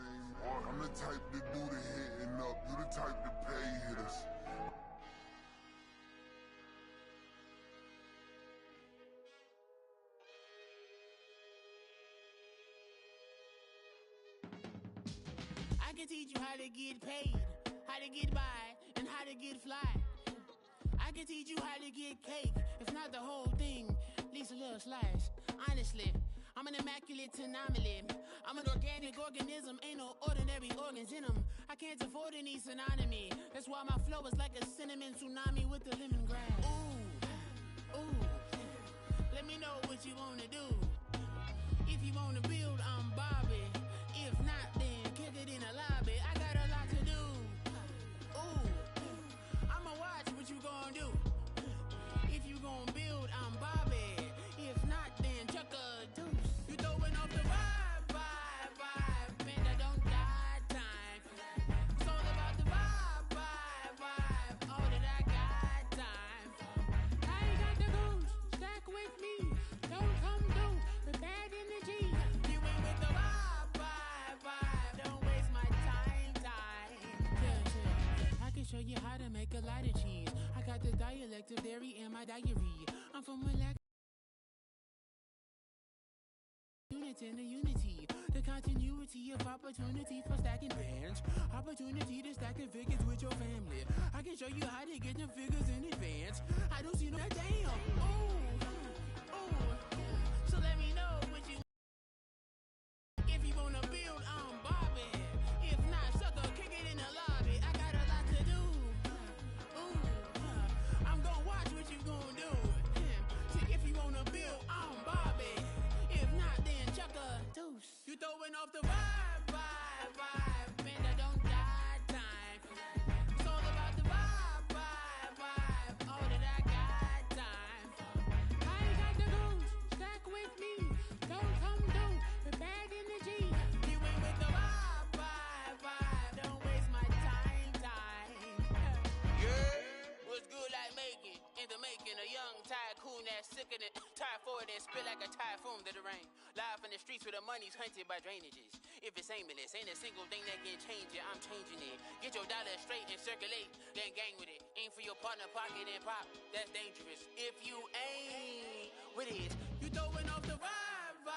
I'm the type to do the hitting up. You the type to pay hitters. I can teach you how to get paid, how to get by, and how to get fly. I can teach you how to get cake, if not the whole thing, at least a little slice. Honestly, I'm an immaculate anomaly. I'm an organic organism, ain't no ordinary organs in them. I can't afford any synonymy. That's why my flow is like a cinnamon tsunami with the lemongrass. Ooh, let me know what you wanna do. If you wanna build, I'm Bobby. If not, then kick it in the lobby. I got a lot to do. Ooh, I'ma watch what you gon' do. If you gon' build, I'm Bobby. If not, then chuck a deuce. You throwing off the vibe, man, I don't got time. It's all about the vibe, all that I got time. I ain't got the goose, stack with me. Don't come through with bad energy. You ain't with the vibe, don't waste my time. Yeah. I can show you how to make a lot of cheese. I got the dialect of dairy in my diary. I'm from Malac. Unity in the unity, the continuity of opportunities for stacking bands. Opportunity to stack the figures with your family. I can show you how to get them figures in advance. I don't see no damn. Ooh. So let me know what you. If you wanna build, I'm Bobby. If not, sucker, kick it in the lobby. I got a lot to do. I'm gonna watch what you gonna do. See, if you wanna build, I'm Bobby. If not, then chuck a deuce. You throwing off the vibe, man, I don't got time. It's all about the vibe, all that I got time. I ain't got the goose, stack with me. Don't come through with bad energy. You ain't with the vibe, don't waste my time. Yeah, what's good like making? In the making, a young tycoon that's sick in it. Tired for it and spit like a typhoon to the rain. Live in the streets where the money's hunted by drainages. If it's aimless, ain't a single thing that can change it. I'm changing it. Get your dollar straight and circulate, then gang with it. Aim for your partner, pocket and pop. That's dangerous. If you ain't with it, you throwing off the vibe,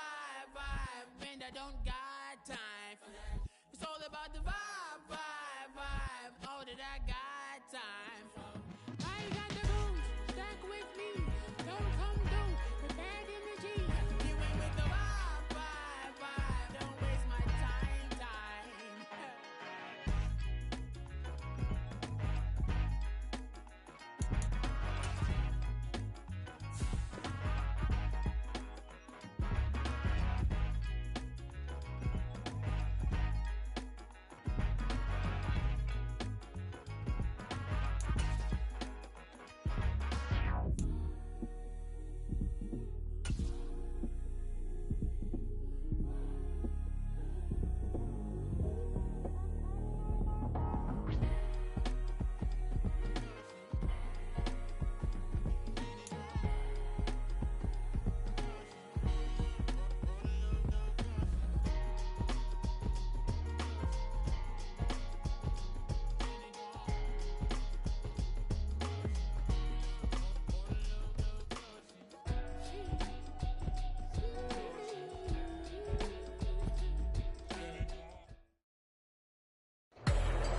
and I don't got time for that. It's all about the vibe. All that I got time for. I got the rules, stack with me. Don't come through with bad energy. You ain't with the vibe. Don't waste my time.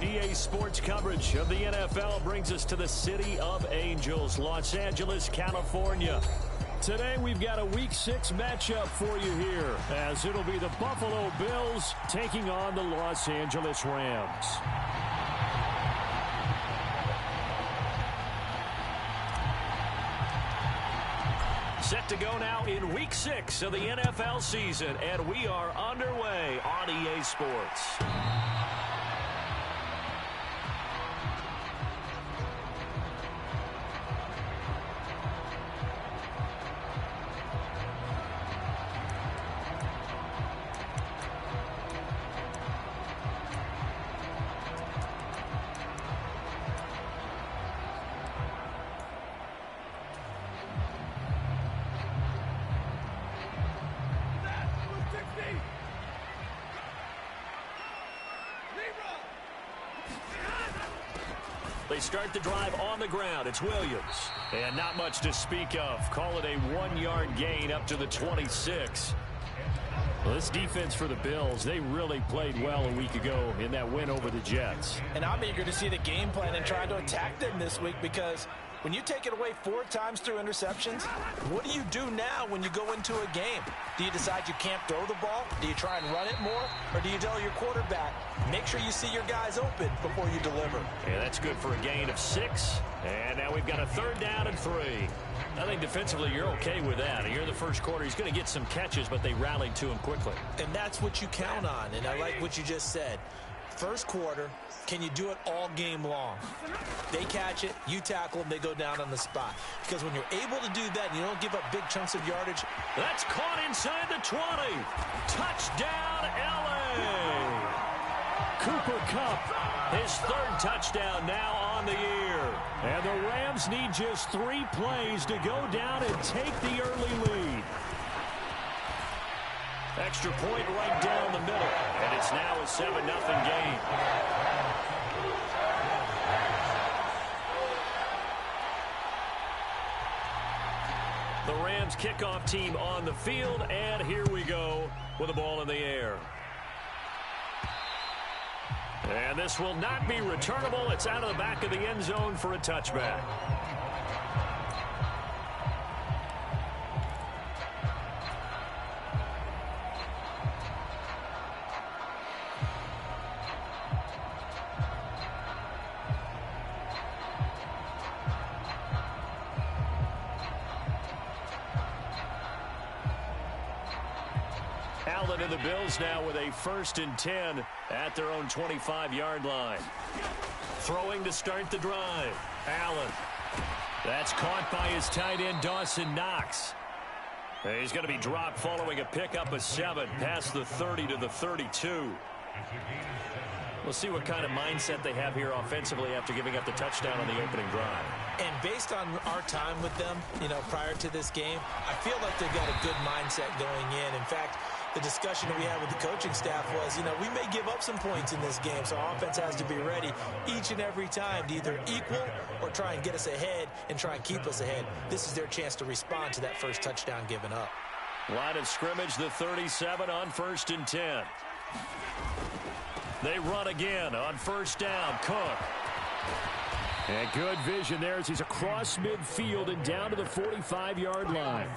EA Sports coverage of the NFL brings us to the City of Angels, Los Angeles, California. Today we've got a Week 6 matchup for you here, as it'll be the Buffalo Bills taking on the Los Angeles Rams. Set to go now in Week 6 of the NFL season, and we are underway on EA Sports. They start the drive on the ground. It's Williams. And not much to speak of. Call it a 1-yard gain up to the 26. Well, this defense for the Bills, they really played well a week ago in that win over the Jets. And I'm eager to see the game plan and try to attack them this week, because when you take it away 4 times through interceptions, what do you do now when you go into a game? Do you decide you can't throw the ball? Do you try and run it more? Or do you tell your quarterback, make sure you see your guys open before you deliver? Yeah, that's good for a gain of 6. And now we've got a 3rd down and 3. I think defensively you're okay with that. Here in the first quarter, he's going to get some catches, but they rallied to him quickly. And that's what you count on, and I like what you just said. First quarter, can you do it all game long? They catch it, you tackle them, they go down on the spot. Because when you're able to do that and you don't give up big chunks of yardage. That's caught inside the 20. Touchdown, L.A. Cooper Kupp, his 3rd touchdown now on the year. And the Rams need just 3 plays to go down and take the early lead. Extra point right down the middle. And it's now a 7-0 game. The Rams kickoff team on the field, and here we go with the ball in the air. And this will not be returnable. It's out of the back of the end zone for a touchback. Allen and the Bills now with a 1st and 10 at their own 25-yard line. Throwing to start the drive. Allen. That's caught by his tight end, Dawson Knox. He's going to be dropped following a pickup of 7 past the 30 to the 32. We'll see what kind of mindset they have here offensively after giving up the touchdown on the opening drive. And based on our time with them, prior to this game, I feel like they've got a good mindset going in. In fact, the discussion that we had with the coaching staff was, we may give up some points in this game, so our offense has to be ready each and every time to either equal or try and get us ahead and try and keep us ahead. This is their chance to respond to that first touchdown given up. Line of scrimmage, the 37 on 1st and 10. They run again on 1st down. Cook. And good vision there as he's across midfield and down to the 45-yard line.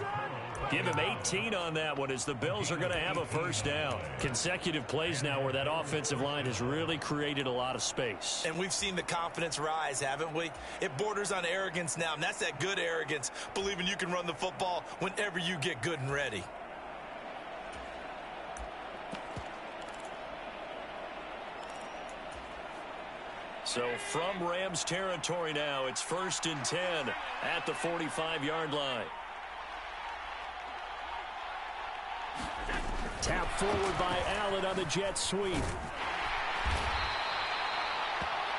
Give him 18 on that one as the Bills are going to have a 1st down. Consecutive plays now where that offensive line has really created a lot of space. And we've seen the confidence rise, haven't we? It borders on arrogance now, and that's that good arrogance, believing you can run the football whenever you get good and ready. So from Rams territory now, it's 1st and 10 at the 45-yard line. Tap forward by Allen on the jet sweep.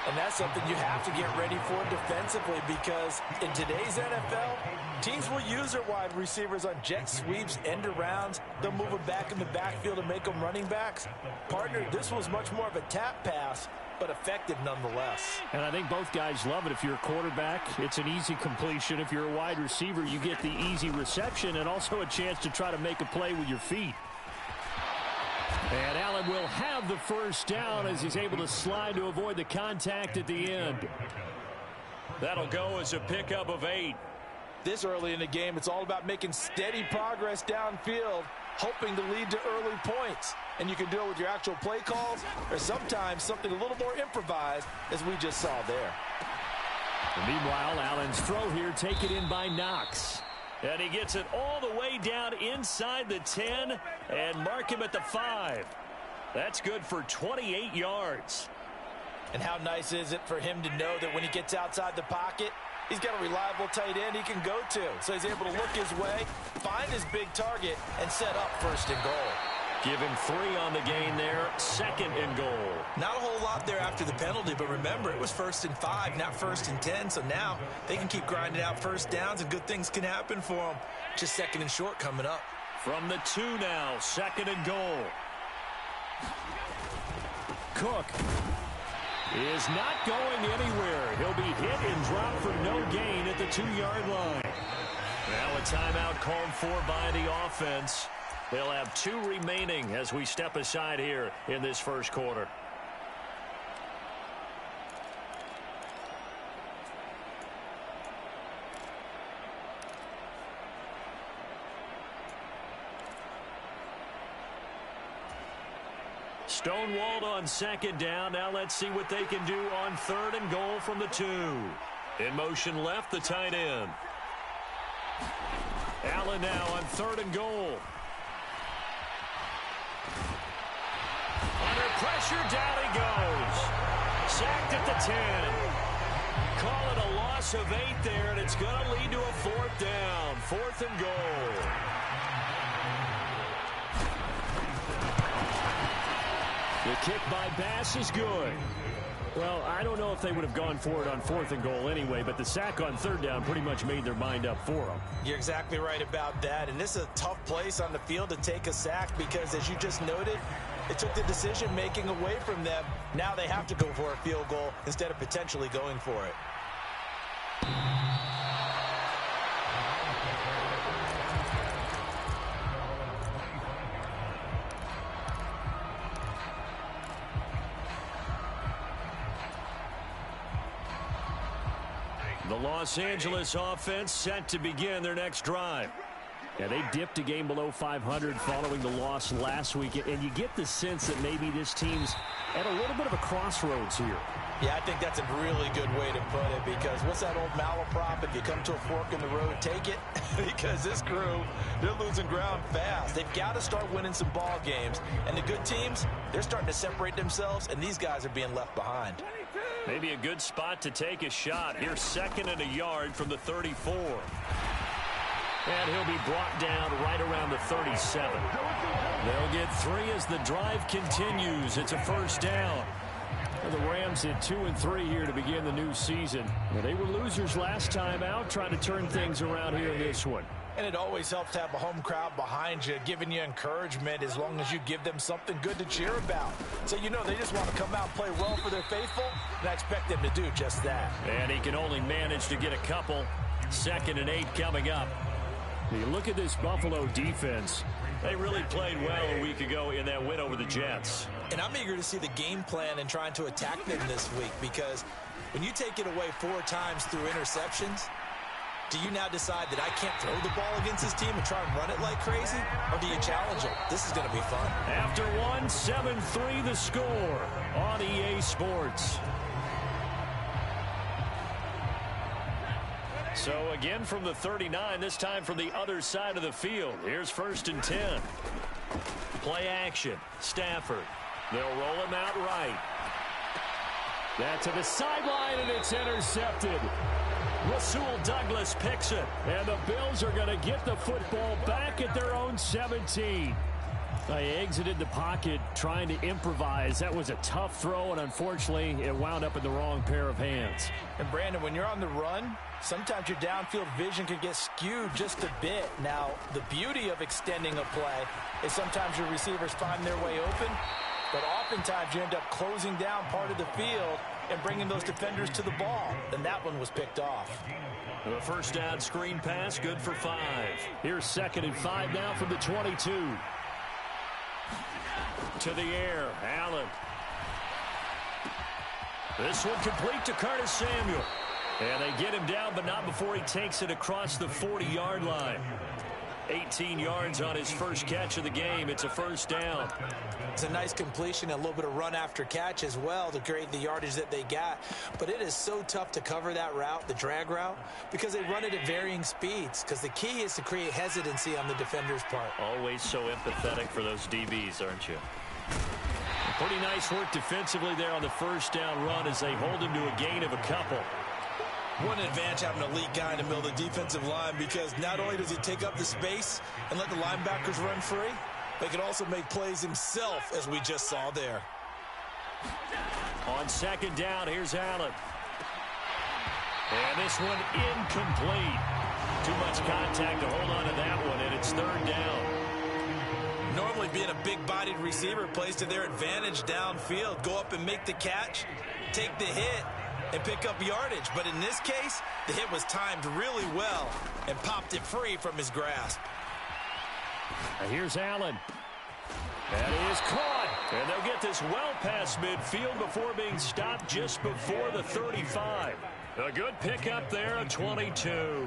And that's something you have to get ready for defensively because in today's NFL, teams will use their wide receivers on jet sweeps, end arounds. They'll move them back in the backfield and make them running backs. Partner, this was much more of a tap pass, but effective nonetheless. And I think both guys love it. If you're a quarterback, it's an easy completion. If you're a wide receiver, you get the easy reception and also a chance to try to make a play with your feet. And Allen will have the 1st down as he's able to slide to avoid the contact at the end. That'll go as a pickup of 8. This early in the game, it's all about making steady progress downfield, hoping to lead to early points. And you can do it with your actual play calls or sometimes something a little more improvised, as we just saw there. And meanwhile, Allen's throw here taken in by Knox. And he gets it all the way down inside the 10 and mark him at the 5. That's good for 28 yards. And how nice is it for him to know that when he gets outside the pocket, he's got a reliable tight end he can go to. So he's able to look his way, find his big target, and set up 1st and goal. Give him 3 on the gain there, 2nd and goal. Not a whole lot there after the penalty, but remember, it was 1st and 5, not 1st and 10. So now they can keep grinding out 1st downs, and good things can happen for them. Just 2nd and short coming up. From the 2 now, 2nd and goal. Cook is not going anywhere. He'll be hit and dropped for no gain at the 2-yard line. Now a timeout called for by the offense. They'll have 2 remaining as we step aside here in this first quarter. Stonewalled on 2nd down. Now let's see what they can do on 3rd and goal from the 2. In motion left, the tight end. Allen now on 3rd and goal. Under pressure, down he goes. Sacked at the 10. Call it a loss of 8 there, and it's going to lead to a 4th down. 4th and goal. The kick by Bass is good. Well, I don't know if they would have gone for it on 4th and goal anyway, but the sack on 3rd down pretty much made their mind up for them. You're exactly right about that, and this is a tough place on the field to take a sack because, as you just noted, it took the decision-making away from them. Now they have to go for a field goal instead of potentially going for it. The Los Angeles offense set to begin their next drive. Yeah, they dipped a game below 500 following the loss last week, and you get the sense that maybe this team's at a little bit of a crossroads here. Yeah, I think that's a really good way to put it because what's that old malaprop? If you come to a fork in the road, take it. Because this crew, they're losing ground fast. They've got to start winning some ball games. And the good teams, they're starting to separate themselves, and these guys are being left behind. Maybe a good spot to take a shot. Here's 2nd and a yard from the 34. And he'll be brought down right around the 37. They'll get 3 as the drive continues. It's a 1st down. The Rams at 2-3 here to begin the new season. Well, they were losers last time out, trying to turn things around here in this one. And it always helps to have a home crowd behind you, giving you encouragement as long as you give them something good to cheer about. So you know they just want to come out and play well for their faithful, and I expect them to do just that. And he can only manage to get a couple. 2nd and 8 coming up. You look at this Buffalo defense. They really played well a week ago in that win over the Jets. And I'm eager to see the game plan and trying to attack them this week, because when you take it away 4 times through interceptions, do you now decide that I can't throw the ball against this team and try and run it like crazy? Or do you challenge them? This is going to be fun. After 7-3 the score on EA Sports. So again from the 39, this time from the other side of the field. Here's 1st and 10. Play action. Stafford. They'll roll him out right. That to the sideline, and it's intercepted. Rasul Douglas picks it. And the Bills are going to get the football back at their own 17. They exited the pocket trying to improvise. That was a tough throw, and unfortunately, it wound up in the wrong pair of hands. And Brandon, when you're on the run, sometimes your downfield vision can get skewed just a bit. Now, the beauty of extending a play is sometimes your receivers find their way open, but oftentimes you end up closing down part of the field and bringing those defenders to the ball. And that one was picked off. The first down screen pass, good for 5. Here's 2nd and 5 now from the 22. To the air, Allen. This one complete to Curtis Samuel. And they get him down, but not before he takes it across the 40-yard line. 18 yards on his first catch of the game. It's a first down. It's a nice completion, a little bit of run after catch as well to create the yardage that they got. But it is so tough to cover that route, the drag route, because they run it at varying speeds. Because the key is to create hesitancy on the defender's part. Always so empathetic for those DBs, aren't you? Pretty nice work defensively there on the first down run as they hold him to a gain of a couple. What an advantage having an elite guy in the middle of the defensive line, because not only does he take up the space and let the linebackers run free, but he can also make plays himself, as we just saw there. On 2nd down, here's Allen. And this one incomplete. Too much contact to hold on to that one, and it's 3rd down. Normally being a big-bodied receiver plays to their advantage downfield. Go up and make the catch, take the hit, and pick up yardage. But in this case, the hit was timed really well and popped it free from his grasp. Now here's Allen. That is caught. And they'll get this well past midfield before being stopped just before the 35. A good pickup there at 22.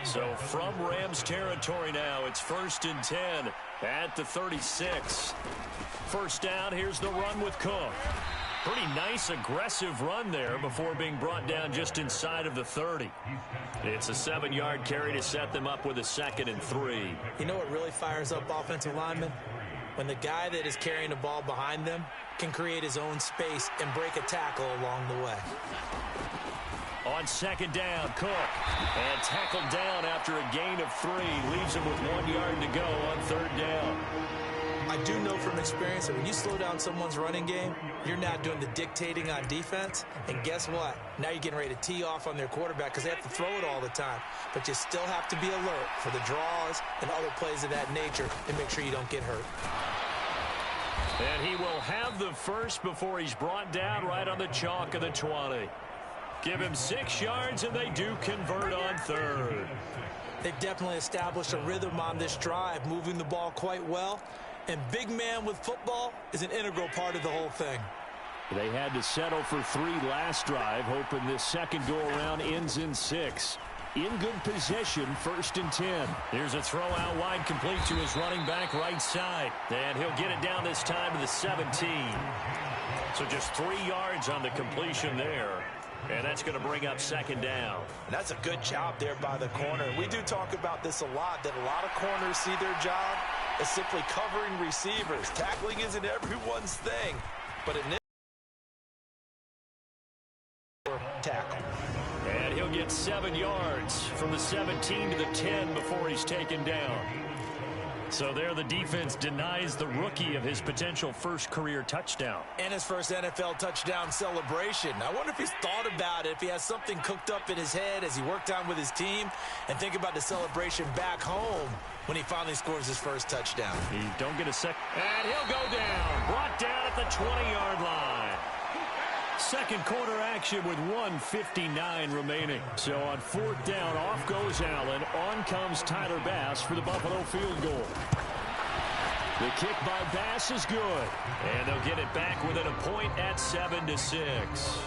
So from Rams territory now, it's 1st and 10 at the 36. First down, here's the run with Cook. Pretty nice, aggressive run there before being brought down just inside of the 30. It's a 7-yard carry to set them up with a 2nd and 3. You know what really fires up offensive linemen? When the guy that is carrying the ball behind them can create his own space and break a tackle along the way. On 2nd down, Cook. And tackled down after a gain of 3. Leaves him with 1 yard to go on 3rd down. I do know from experience that when you slow down someone's running game, you're not doing the dictating on defense. And guess what? Now you're getting ready to tee off on their quarterback because they have to throw it all the time. But you still have to be alert for the draws and other plays of that nature and make sure you don't get hurt. And he will have the first before he's brought down right on the chalk of the 20. Give him 6 yards, and they do convert on 3rd. They've definitely established a rhythm on this drive, moving the ball quite well. And big man with football is an integral part of the whole thing. They had to settle for 3 last drive, hoping this second go-around ends in 6. In good position, 1st and 10. Here's a throw out wide, complete to his running back right side. And he'll get it down this time to the 17. So just 3 yards on the completion there. And that's going to bring up 2nd down. And that's a good job there by the corner. We do talk about this a lot, that a lot of corners see their job as simply covering receivers. Tackling isn't everyone's thing, but in this tackle. And he'll get 7 yards from the 17 to the 10 before he's taken down. So there the defense denies the rookie of his potential first career touchdown. And his first NFL touchdown celebration. I wonder if he's thought about it, if he has something cooked up in his head as he worked on with his team, and think about the celebration back home when he finally scores his first touchdown. He don't get a sec. And he'll go down. Brought down at the 20-yard line. Second quarter action with 1:59 remaining. So on fourth down, off goes Allen. On comes Tyler Bass for the Buffalo field goal. The kick by Bass is good. And they'll get it back within a point at 7-6.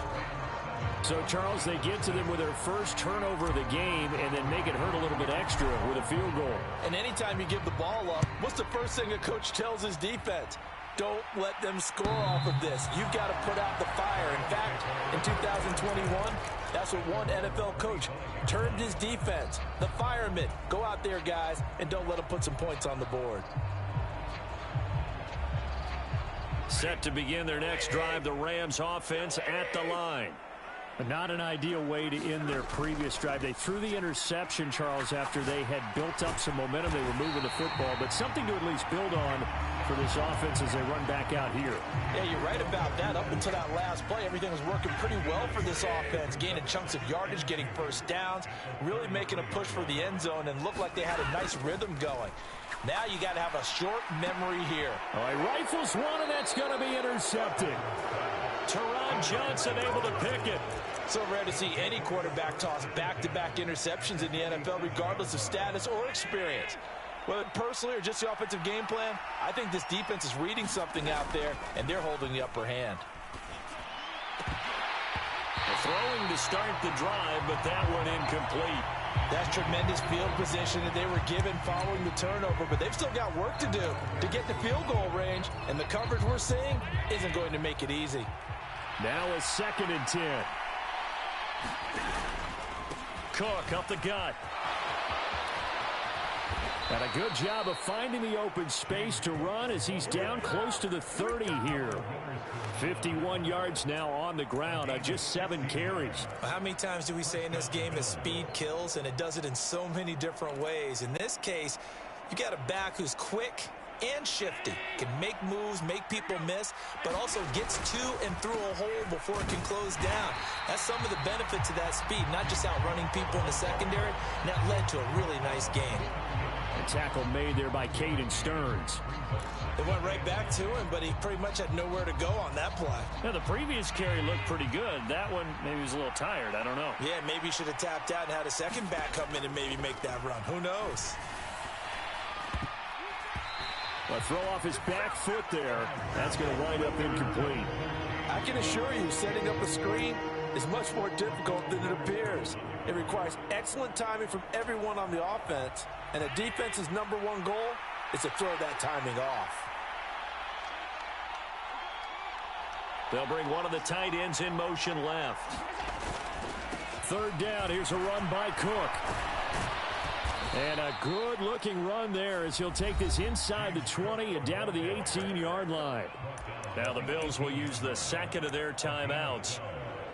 So, Charles, they get to them with their first turnover of the game and then make it hurt a little bit extra with a field goal. And anytime you give the ball up, what's the first thing a coach tells his defense? Don't let them score off of this. You've got to put out the fire. In fact, in 2021, that's what one NFL coach termed his defense. The firemen. Go out there, guys, and don't let them put some points on the board. Set to begin their next drive, the Rams offense at the line. Not an ideal way to end their previous drive. They threw the interception, Charles, after they had built up some momentum. They were moving the football, but something to at least build on for this offense as they run back out here. Yeah, you're right about that. Up until that last play, everything was working pretty well for this offense, gaining chunks of yardage, getting first downs, really making a push for the end zone, and looked like they had a nice rhythm going. Now you got to have a short memory here. All right, rifles one, and that's going to be intercepted. Teron Johnson able to pick it. So rare to see any quarterback toss back-to-back interceptions in the NFL, regardless of status or experience. Whether personally or just the offensive game plan, I think this defense is reading something out there, and they're holding the upper hand. Throwing to start the drive, but that one incomplete. That's tremendous field position that they were given following the turnover, but they've still got work to do to get to field goal range, and the coverage we're seeing isn't going to make it easy. Now a 2nd and 10. Cook up the gut. Got a good job of finding the open space to run as he's down close to the 30 here. 51 yards now on the ground on just 7 carries. How many times do we say in this game that speed kills, and it does it in so many different ways? In this case, you got a back who's quick and shifty, can make moves, make people miss, but also gets to and through a hole before it can close down. That's some of the benefits of that speed, not just outrunning people in the secondary, and that led to a really nice game. A tackle made there by Caden Stearns. They went right back to him, but he pretty much had nowhere to go on that play. Now, the previous carry looked pretty good. That one, maybe he was a little tired. I don't know. Yeah, maybe he should have tapped out and had a second back come in and maybe make that run. Who knows? But throw off his back foot there. That's going to wind up incomplete. I can assure you, setting up a screen is much more difficult than it appears. It requires excellent timing from everyone on the offense, and a defense's #1 goal is to throw that timing off. They'll bring one of the tight ends in motion left. 3rd down. Here's a run by Cook. And a good-looking run there as he'll take this inside the 20 and down to the 18-yard line. Now the Bills will use the second of their timeouts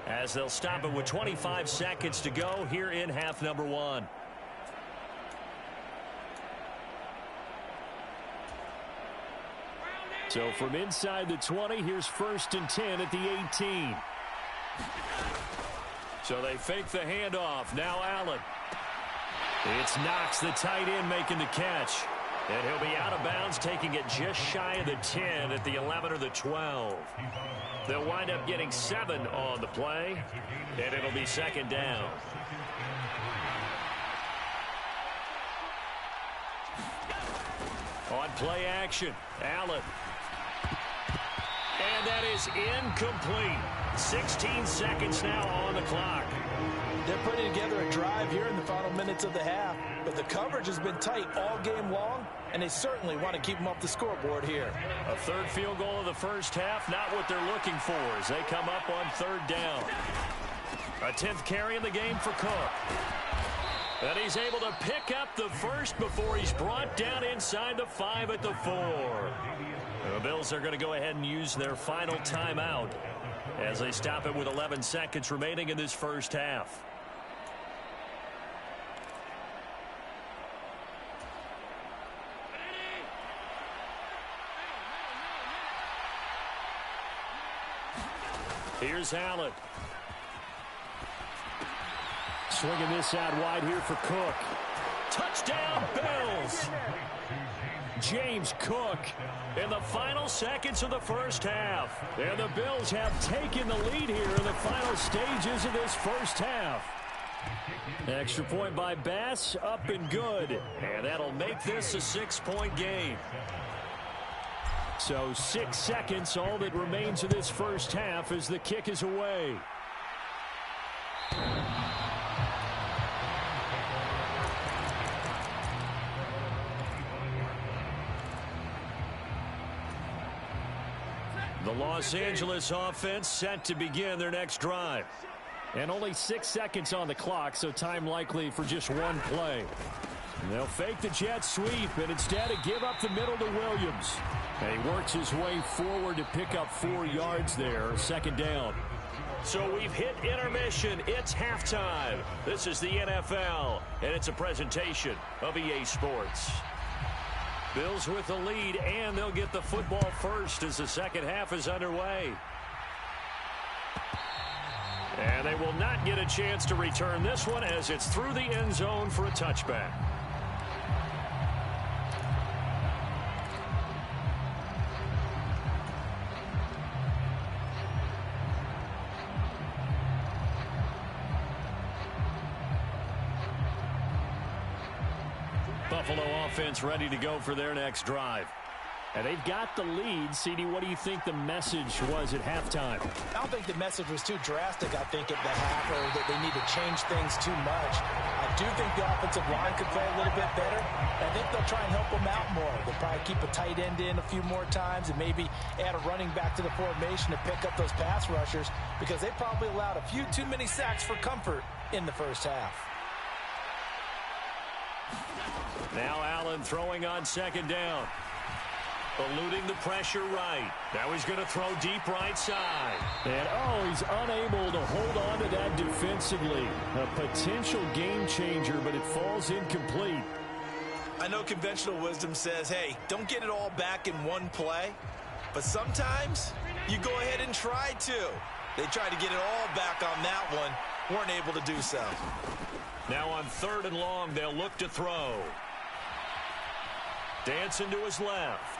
as they'll stop it with 25 seconds to go here in half number 1. So from inside the 20, here's 1st and 10 at the 18. So they fake the handoff. Now Allen. It's Knox, the tight end, making the catch. And he'll be out of bounds, taking it just shy of the 10 at the 11 or the 12. They'll wind up getting 7 on the play, and it'll be 2nd down. On play action, Allen. And that is incomplete. 16 seconds now on the clock. They're putting together a drive here in the final minutes of the half, but the coverage has been tight all game long, and they certainly want to keep them off the scoreboard here. A 3rd field goal of the first half, not what they're looking for as they come up on 3rd down. A 10th carry in the game for Cook. And he's able to pick up the first before he's brought down inside the 5 at the 4. The Bills are going to go ahead and use their final timeout as they stop it with 11 seconds remaining in this first half. Here's Allen. Swinging this out wide here for Cook. Touchdown, Bills. James Cook In the final seconds of the first half. And the Bills have taken the lead here in the final stages of this first half. Extra point by Bass, up and good. And that'll make this a 6-point game. So 6 seconds, all that remains of this first half as the kick is away. The Los Angeles offense set to begin their next drive. And only 6 seconds on the clock, so time likely for just one play. And they'll fake the jet sweep and instead give up the middle to Williams. And he works his way forward to pick up 4 yards there, second down. So we've hit intermission. It's halftime. This is the NFL, and it's a presentation of EA Sports. Bills with the lead, and they'll get the football first as the second half is underway. And they will not get a chance to return this one as it's through the end zone for a touchback. Buffalo offense ready to go for their next drive. And they've got the lead. CD, what do you think the message was at halftime? I don't think the message was too drastic, I think, at the half, or that they need to change things too much. I do think the offensive line could play a little bit better. I think they'll try and help them out more. They'll probably keep a tight end in a few more times and maybe add a running back to the formation to pick up those pass rushers because they probably allowed a few too many sacks for comfort in the first half. Now Allen throwing on second down. Eluding the pressure right. Now he's going to throw deep right side. And, he's unable to hold on to that defensively. A potential game changer, but it falls incomplete. I know conventional wisdom says, hey, don't get it all back in one play. But sometimes you go ahead and try to. They tried to get it all back on that one. Weren't able to do so. Now on 3rd and long, they'll look to throw. Dancing to his left.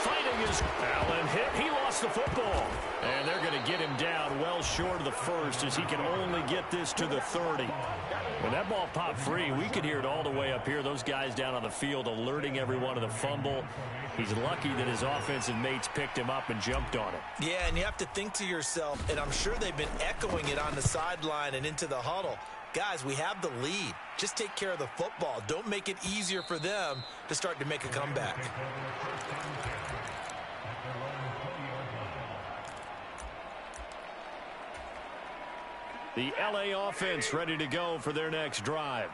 Fighting his Allen hit. He lost the football. And they're going to get him down well short of the first as he can only get this to the 30. When that ball popped free, we could hear it all the way up here. Those guys down on the field alerting everyone of the fumble. He's lucky that his offensive mates picked him up and jumped on it. Yeah, and you have to think to yourself, and I'm sure they've been echoing it on the sideline and into the huddle. Guys, we have the lead. Just take care of the football. Don't make it easier for them to start to make a comeback. The LA offense ready to go for their next drive.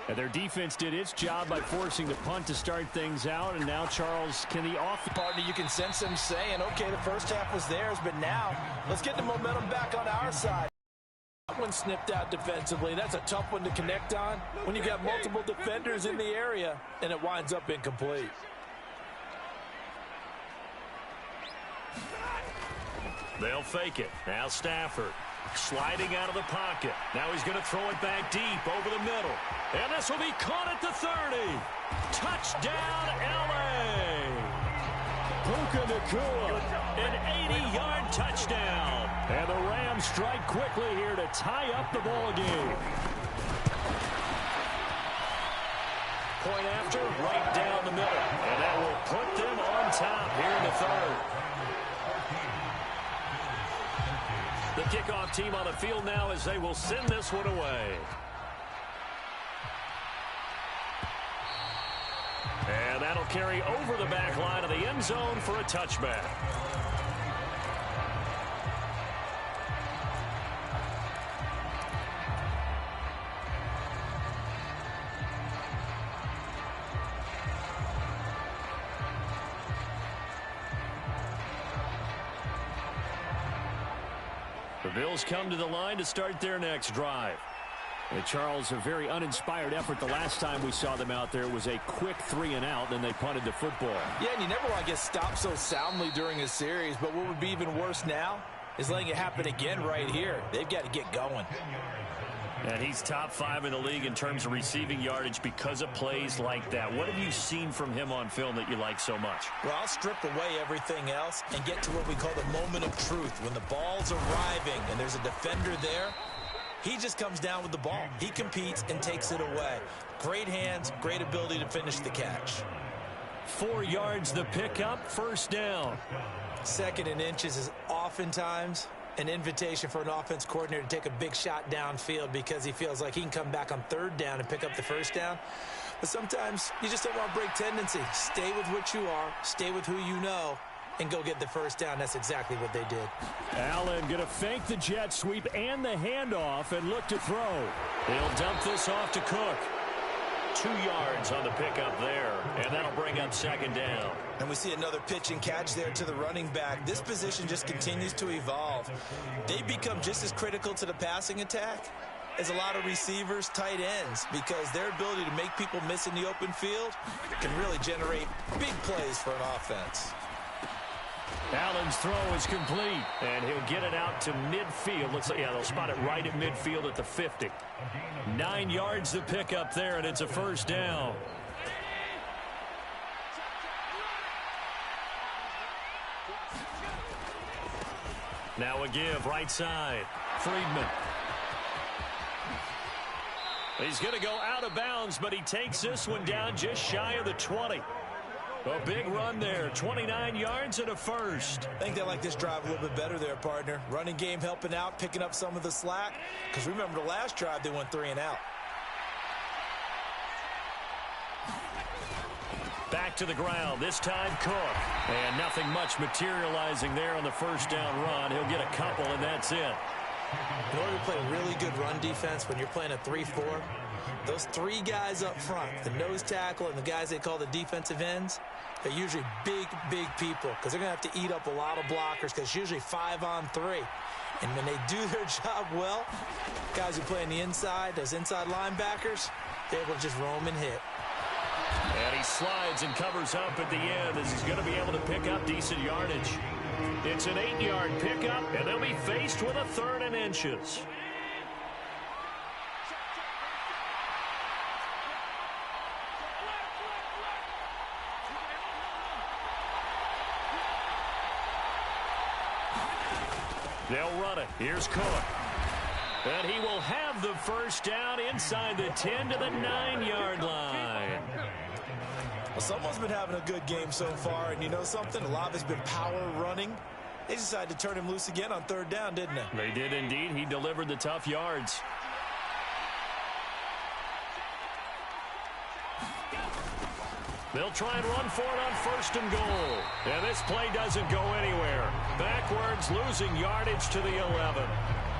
And their defense did its job by forcing the punt to start things out. And now, Charles, can the offense... Partner, you can sense them saying, okay, the first half was theirs, but now let's get the momentum back on our side. That one snipped out defensively. That's a tough one to connect on when you got multiple defenders in the area, and it winds up incomplete. They'll fake it. Now Stafford sliding out of the pocket. Now he's going to throw it back deep over the middle. And this will be caught at the 30. Touchdown, L.A. Puka Nacua. An 80-yard touchdown. And the Rams strike quickly here to tie up the ball game. Point after, right down the middle. And that will put them on top here in the 3rd. The kickoff team on the field now as they will send this one away. And that'll carry over the back line of the end zone for a touchback. The Bills come to the line to start their next drive. And Charles, a very uninspired effort the last time we saw them out there. It was a quick 3-and-out, then they punted the football. Yeah, and you never want to get stopped so soundly during a series, but what would be even worse now is letting it happen again right here. They've got to get going. And he's top 5 in the league in terms of receiving yardage because of plays like that. What have you seen from him on film that you like so much? Well, I'll strip away everything else and get to what we call the moment of truth. When the ball's arriving and there's a defender there, he just comes down with the ball. He competes and takes it away. Great hands, great ability to finish the catch. 4 yards the pickup, first down. 2nd and inches is oftentimes an invitation for an offense coordinator to take a big shot downfield because he feels like he can come back on 3rd down and pick up the first down. But sometimes you just don't want to break tendency. Stay with what you are, stay with who you know, and go get the first down. That's exactly what they did. Allen going to fake the jet sweep and the handoff and look to throw. They'll dump this off to Cook. 2 yards on the pickup there, and that'll bring up 2nd down. And we see another pitch and catch there to the running back. This position just continues to evolve. They become just as critical to the passing attack as a lot of receivers, tight ends, because their ability to make people miss in the open field can really generate big plays for an offense. Allen's throw is complete, and he'll get it out to midfield. Looks like, yeah, they'll spot it right at midfield at the 50. 9 yards to pick up there, and it's a first down. Now a give, right side. Friedman. He's going to go out of bounds, but he takes this one down just shy of the 20. A big run there, 29 yards and a first. I think they like this drive a little bit better there, partner. Running game helping out, picking up some of the slack. Because remember the last drive, they went 3-and-out. Back to the ground, this time Cook. And nothing much materializing there on the first down run. He'll get a couple, and that's it. In order to play really good run defense when you're playing a 3-4, those 3 guys up front, the nose tackle and the guys they call the defensive ends, they're usually big, big people because they're going to have to eat up a lot of blockers because it's usually 5-on-3. And when they do their job well, guys who play on the inside, those inside linebackers, they're able to just roam and hit. And he slides and covers up at the end as he's going to be able to pick up decent yardage. It's an 8-yard pickup, and they'll be faced with a 3rd and inches. They'll run it. Here's Cook. And he will have the first down inside the 10 to the 9-yard line. Well, someone's been having a good game so far, and you know something? A lot of it's been power running. They decided to turn him loose again on 3rd down, didn't they? They did indeed. He delivered the tough yards. They'll try and run for it on 1st and goal. And this play doesn't go anywhere. Backwards, losing yardage to the 11.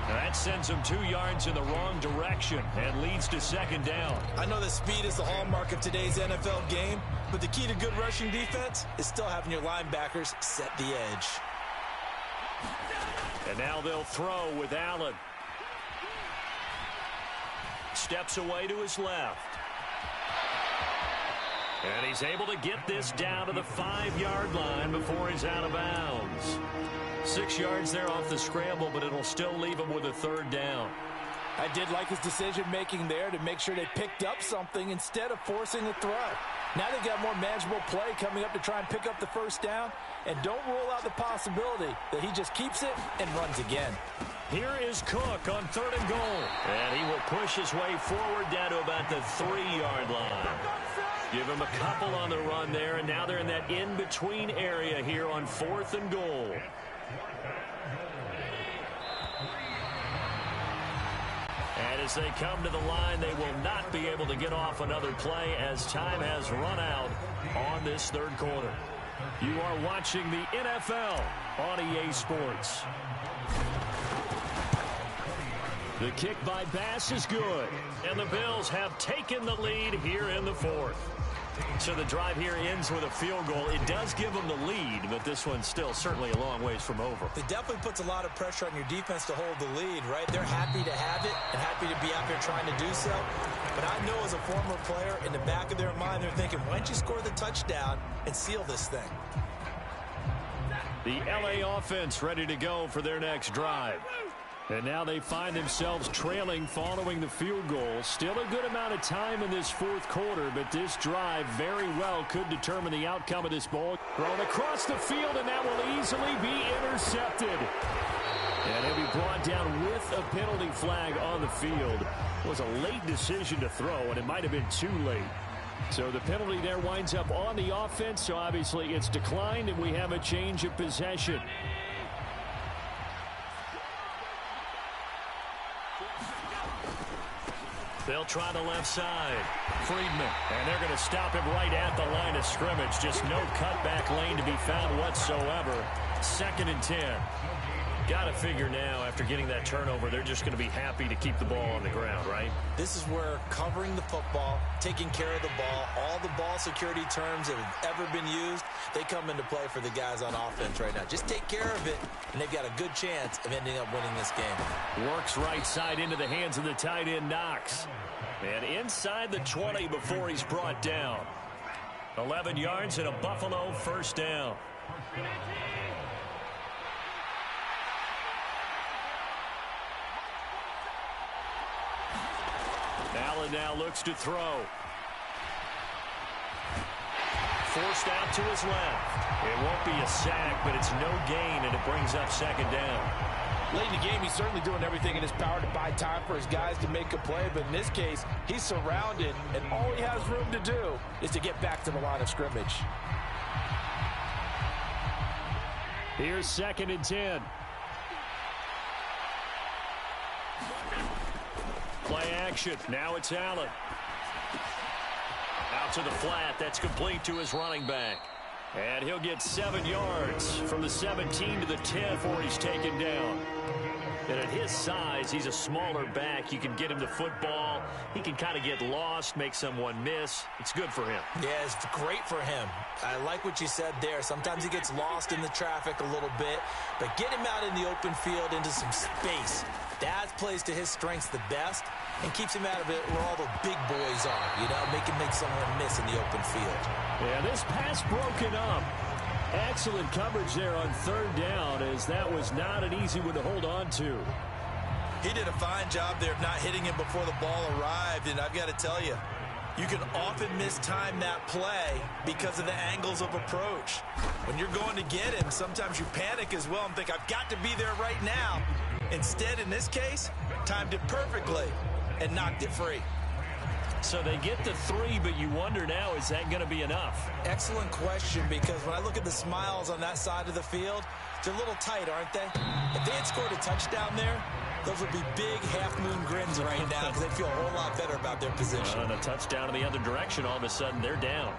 That sends him 2 yards in the wrong direction and leads to 2nd down. I know that speed is the hallmark of today's NFL game, but the key to good rushing defense is still having your linebackers set the edge. And now they'll throw with Allen. Steps away to his left. And he's able to get this down to the 5-yard line before he's out of bounds. 6 yards there off the scramble, but it'll still leave him with a 3rd down. I did like his decision-making there to make sure they picked up something instead of forcing the throw. Now they've got more manageable play coming up to try and pick up the first down, and don't rule out the possibility that he just keeps it and runs again. Here is Cook on 3rd and goal. And he will push his way forward down to about the 3-yard line. Give him a couple on the run there, and now they're in that in-between area here on 4th and goal. And as they come to the line, they will not be able to get off another play as time has run out on this 3rd quarter. You are watching the NFL on EA Sports. The kick by Bass is good, and the Bills have taken the lead here in the 4th. So the drive here ends with a field goal. It does give them the lead, but this one's still certainly a long ways from over. It definitely puts a lot of pressure on your defense to hold the lead, right? They're happy to have it and happy to be out there trying to do so. But I know as a former player, in the back of their mind, they're thinking, why don't you score the touchdown and seal this thing? The LA offense ready to go for their next drive. And now they find themselves trailing following the field goal. Still a good amount of time in this fourth quarter, but this drive very well could determine the outcome of this ball. Thrown across the field, and that will easily be intercepted. And he'll be brought down with a penalty flag on the field. It was a late decision to throw, and it might have been too late. So the penalty there winds up on the offense, so obviously it's declined, and we have a change of possession. They'll try the left side. Friedman. And they're going to stop him right at the line of scrimmage. Just no cutback lane to be found whatsoever. 2nd and 10. Got to figure now, after getting that turnover, they're just going to be happy to keep the ball on the ground, right? This is where covering the football, taking care of the ball, all the ball security terms that have ever been used, they come into play for the guys on offense right now. Just take care of it, and they've got a good chance of ending up winning this game. Works right side into the hands of the tight end, Knox. And inside the 20 before he's brought down. 11 yards and a Buffalo first down. Allen now looks to throw. Forced out to his left. It won't be a sack, but it's no gain, and it brings up 2nd down. Late in the game, he's certainly doing everything in his power to buy time for his guys to make a play, but in this case, he's surrounded, and all he has room to do is to get back to the line of scrimmage. Here's 2nd and 10. Play action. Now it's Allen. Out to the flat. That's complete to his running back. And he'll get 7 yards from the 17 to the 10 before he's taken down. And at his size, he's a smaller back. You can get him the football. He can kind of get lost, make someone miss. It's good for him. Yeah, it's great for him. I like what you said there. Sometimes he gets lost in the traffic a little bit, but get him out in the open field into some space. That plays to his strengths the best and keeps him out of it where all the big boys are, you know, make someone miss in the open field. Yeah, this pass broken up. Excellent coverage there on 3rd down, as that was not an easy one to hold on to. He did a fine job there of not hitting him before the ball arrived, and I've got to tell you, you can often mistime that play because of the angles of approach. When you're going to get him, sometimes you panic as well and think, I've got to be there right now. Instead, in this case, timed it perfectly and knocked it free. So they get the 3, but you wonder now, is that going to be enough? Excellent question, because when I look at the smiles on that side of the field, they're a little tight, aren't they? If they had scored a touchdown there, those would be big half-moon grins right now because they feel a whole lot better about their position. And a touchdown in the other direction, all of a sudden they're down.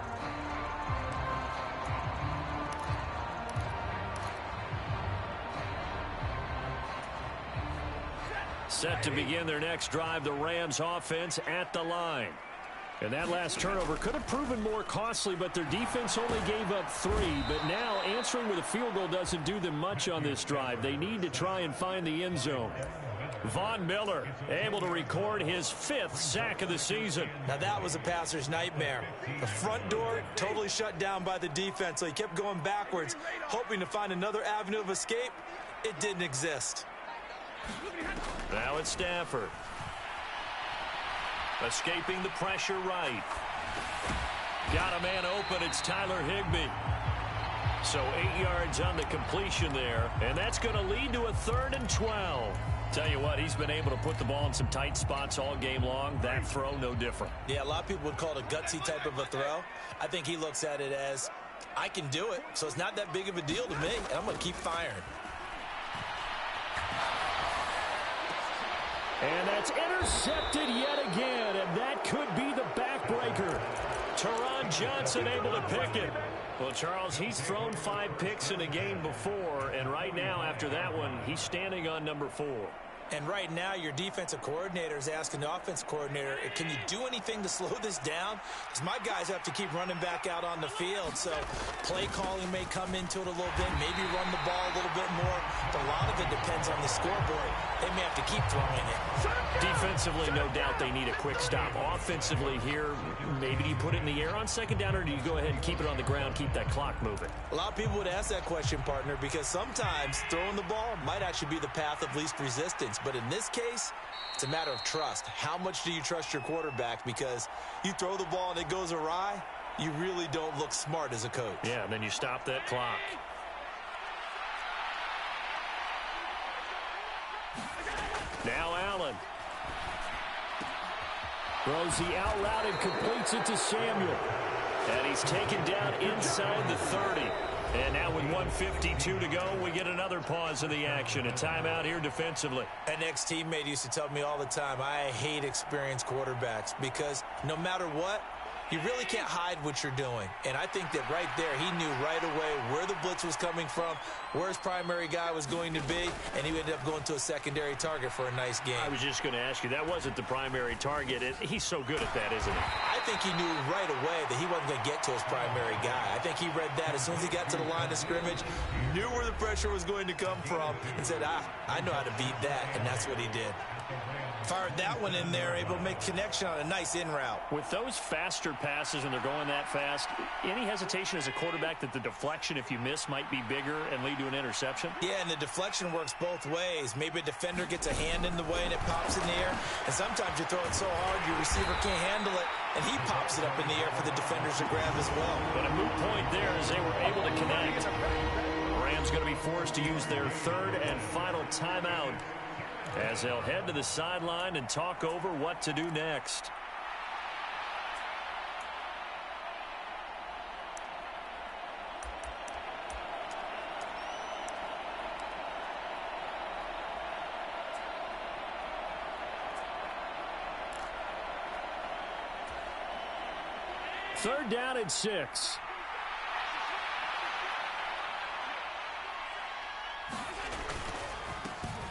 Set to begin their next drive, the Rams offense at the line. And that last turnover could have proven more costly, but their defense only gave up 3. But now answering with a field goal doesn't do them much on this drive. They need to try and find the end zone. Von Miller able to record his 5th sack of the season. Now that was a passer's nightmare. The front door totally shut down by the defense, so he kept going backwards, hoping to find another avenue of escape. It didn't exist. Now it's Stafford. Escaping the pressure right. Got a man open. It's Tyler Higbee. So 8 yards on the completion there. And that's going to lead to a 3rd and 12. Tell you what, he's been able to put the ball in some tight spots all game long. That throw, no different. Yeah, a lot of people would call it a gutsy type of a throw. I think he looks at it as, I can do it, so it's not that big of a deal to me, and I'm going to keep firing. And that's intercepted yet again, and that could be the backbreaker. Teron Johnson able to pick it. Well, Charles, he's thrown 5 picks in a game before, and right now after that one, he's standing on number 4. And right now, your defensive coordinator is asking the offensive coordinator, can you do anything to slow this down? Because my guys have to keep running back out on the field. So play calling may come into it a little bit, maybe run the ball a little bit more. But a lot of it depends on the scoreboard. They may have to keep throwing it. Defensively, no doubt they need a quick stop. Offensively here, maybe do you put it in the air on second down, or do you go ahead and keep it on the ground, keep that clock moving? A lot of people would ask that question, partner, because sometimes throwing the ball might actually be the path of least resistance. But in this case, it's a matter of trust. How much do you trust your quarterback? Because you throw the ball and it goes awry, you really don't look smart as a coach. Yeah, and then you stop that clock. Now Allen. Throws the out route and completes it to Samuel. And he's taken down inside the 30. And now with 1:52 to go, we get another pause of the action. A timeout here defensively. An ex-teammate used to tell me all the time, I hate experienced quarterbacks because no matter what, you really can't hide what you're doing. And I think that right there, he knew right away where the blitz was coming from, where his primary guy was going to be, and he ended up going to a secondary target for a nice game. I was just going to ask you, that wasn't the primary target. He's so good at that, isn't he? I think he knew right away that he wasn't going to get to his primary guy. I think he read that as soon as he got to the line of scrimmage, knew where the pressure was going to come from, and said, I know how to beat that, and that's what he did. Fired that one in there, able to make connection on a nice in route. With those faster passes when they're going that fast, any hesitation as a quarterback that the deflection, if you miss, might be bigger and lead to an interception? Yeah, and the deflection works both ways. Maybe a defender gets a hand in the way and it pops in the air, and sometimes you throw it so hard your receiver can't handle it, and he pops it up in the air for the defenders to grab as well. But a moot point there as they were able to connect. The Rams going to be forced to use their third and final timeout as they'll head to the sideline and talk over what to do next. Third down and 6.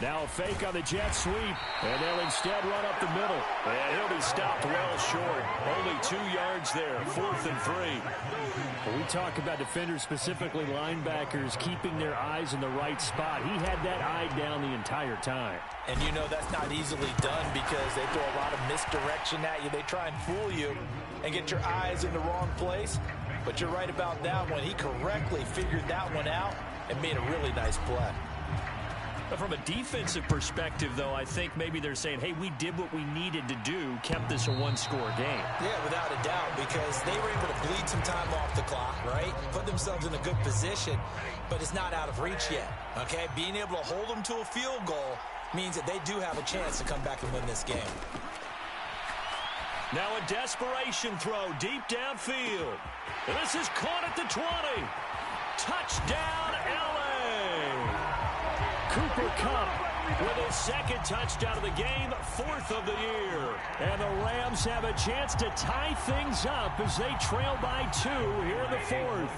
Now a fake on the jet sweep, and they'll instead run up the middle. And he'll be stopped well short. Only 2 yards there, 4th and 3. When we talk about defenders, specifically linebackers, keeping their eyes in the right spot, he had that eye down the entire time. And you know that's not easily done because they throw a lot of misdirection at you. They try and fool you and get your eyes in the wrong place. But you're right about that one. He correctly figured that one out and made a really nice play. But from a defensive perspective, though, I think maybe they're saying, hey, we did what we needed to do, kept this a one-score game. Yeah, without a doubt, because they were able to bleed some time off the clock, right? Put themselves in a good position, but it's not out of reach yet, okay? Being able to hold them to a field goal means that they do have a chance to come back and win this game. Now a desperation throw deep downfield. And this is caught at the 20. Touchdown, L.A. Cooper Kupp with his second touchdown of the game, 4th of the year. And the Rams have a chance to tie things up as they trail by 2 here in the 4th.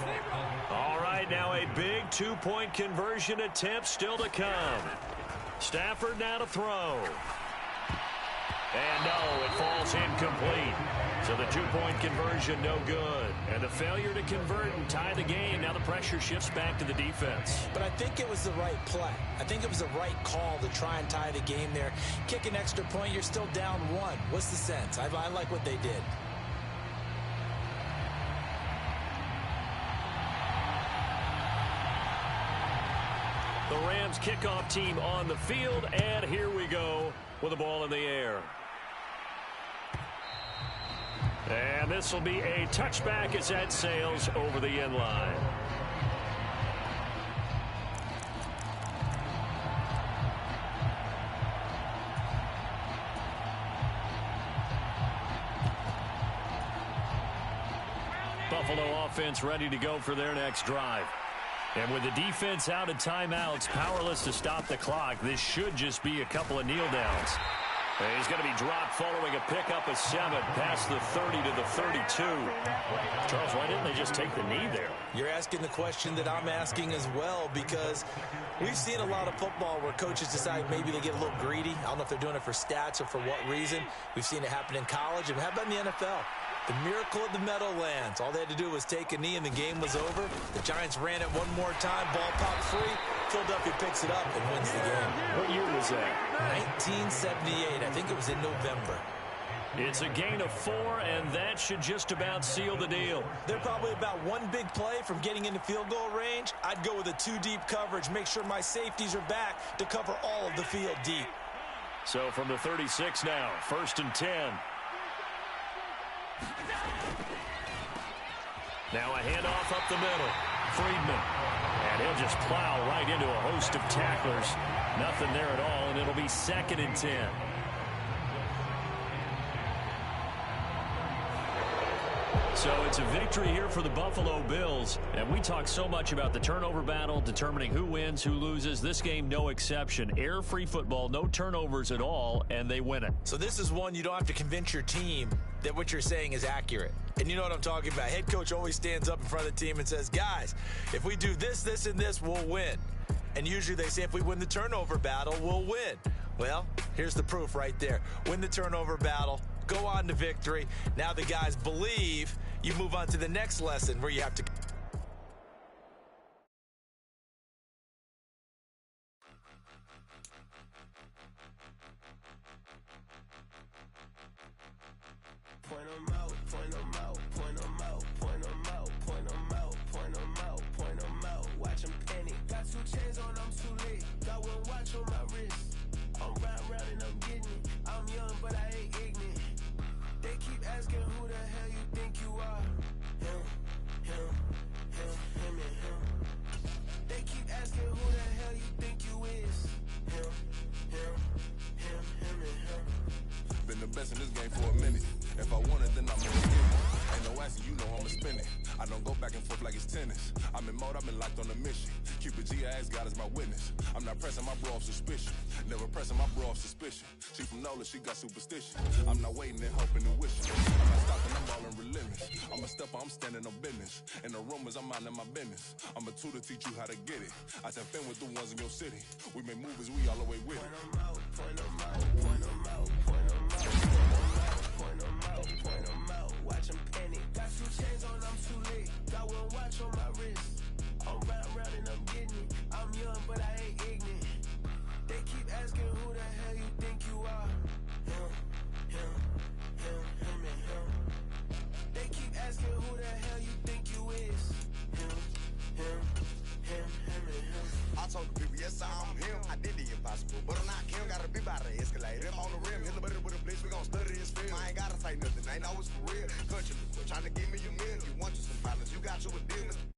All right, now a big 2-point conversion attempt still to come. Stafford now to throw. And no, it falls incomplete. So the 2-point conversion, no good. And the failure to convert and tie the game, now the pressure shifts back to the defense. But I think it was the right play. I think it was the right call to try and tie the game there. Kick an extra point, you're still down 1. What's the sense? I like what they did. The Rams kickoff team on the field, and here we go with the ball in the air. And this will be a touchback as that sails over the end line. Buffalo offense ready to go for their next drive. And with the defense out of timeouts, powerless to stop the clock, this should just be a couple of kneel downs. And he's going to be dropped following a pickup of 7 past the 30 to the 32. Charles, why didn't they just take the knee there? You're asking the question that I'm asking as well, because we've seen a lot of football where coaches decide maybe they get a little greedy. I don't know if they're doing it for stats or for what reason. We've seen it happen in college, and how about in the NFL? The miracle of the Meadowlands. All they had to do was take a knee and the game was over. The Giants ran it one more time. Ball popped free. Philadelphia picks it up and wins the game. What year was that? 1978. I think it was in November. It's a gain of 4, and that should just about seal the deal. They're probably about one big play from getting into field goal range. I'd go with a 2-deep coverage. Make sure my safeties are back to cover all of the field deep. So from the 36 now, 1st and 10. Now a handoff up the middle. Friedman. And he'll just plow right into a host of tacklers. Nothing there at all, and it'll be 2nd and 10. So it's a victory here for the Buffalo Bills. And we talk so much about the turnover battle, determining who wins, who loses. This game, no exception. Air-free football, no turnovers at all, and they win it. So this is one you don't have to convince your team that what you're saying is accurate. And you know what I'm talking about. Head coach always stands up in front of the team and says, guys, if we do this, this, and this, we'll win. And usually they say if we win the turnover battle, we'll win. Well, here's the proof right there. Win the turnover battle, go on to victory. Now the guys believe. You move on to the next lesson where you have to... Point 'em out, point 'em out, point 'em out, point 'em out, point 'em out, point 'em out, point 'em out. Watch 'em panic. Got 2 chains on, I'm too late. Got 1 watch on my wrist. I'm round and I'm getting it. I'm young, but I ain't ignorant. They keep asking who the hell you think you are. Him, him, him, him, and him. They keep asking who the hell you think you is. Him, him, him, him, and him. Been the best in this game for a minute. If I want it, then I'm gonna get it. Ain't no answer, you know I'ma spin it. I don't go back and forth like it's tennis. I'm in mode, I've been locked on a mission. Cupid G, I ask God as my witness. I'm not pressing my bro off suspicion. Never pressing my bro off suspicion. She from Nola, she got superstition. I'm not waiting and hoping and wishing. I'm not stopping, I'm balling relentless. I'm a stepper, I'm standing on business. In the rumors, I'm minding my business. I'm a tutor, teach you how to get it. I tap in with the ones in your city. We make movies, we all the way with it. Point 'em out, point 'em out, point 'em out, point 'em out, point 'em out, point 'em out. Watch 'em panic. Got 2 chains on, I'm too late. Got 1 watch on my wrist. I'm round and I'm getting it. I'm young, but I ain't ignorant. They keep asking who the hell you think you are. Him, him, him, him, and him. They keep asking who the hell you think you is. Him, him, him, him, and him. I told the people, yes, I'm him. I did the impossible, but I'm not Kim. Gotta be by the escalator. Him on the rim, hit the butter with a blitz. We gon' study his film. I ain't gotta say nothing. Ain't always for real. Country, trying to give me a meal. You want you some violence, you got you a deal.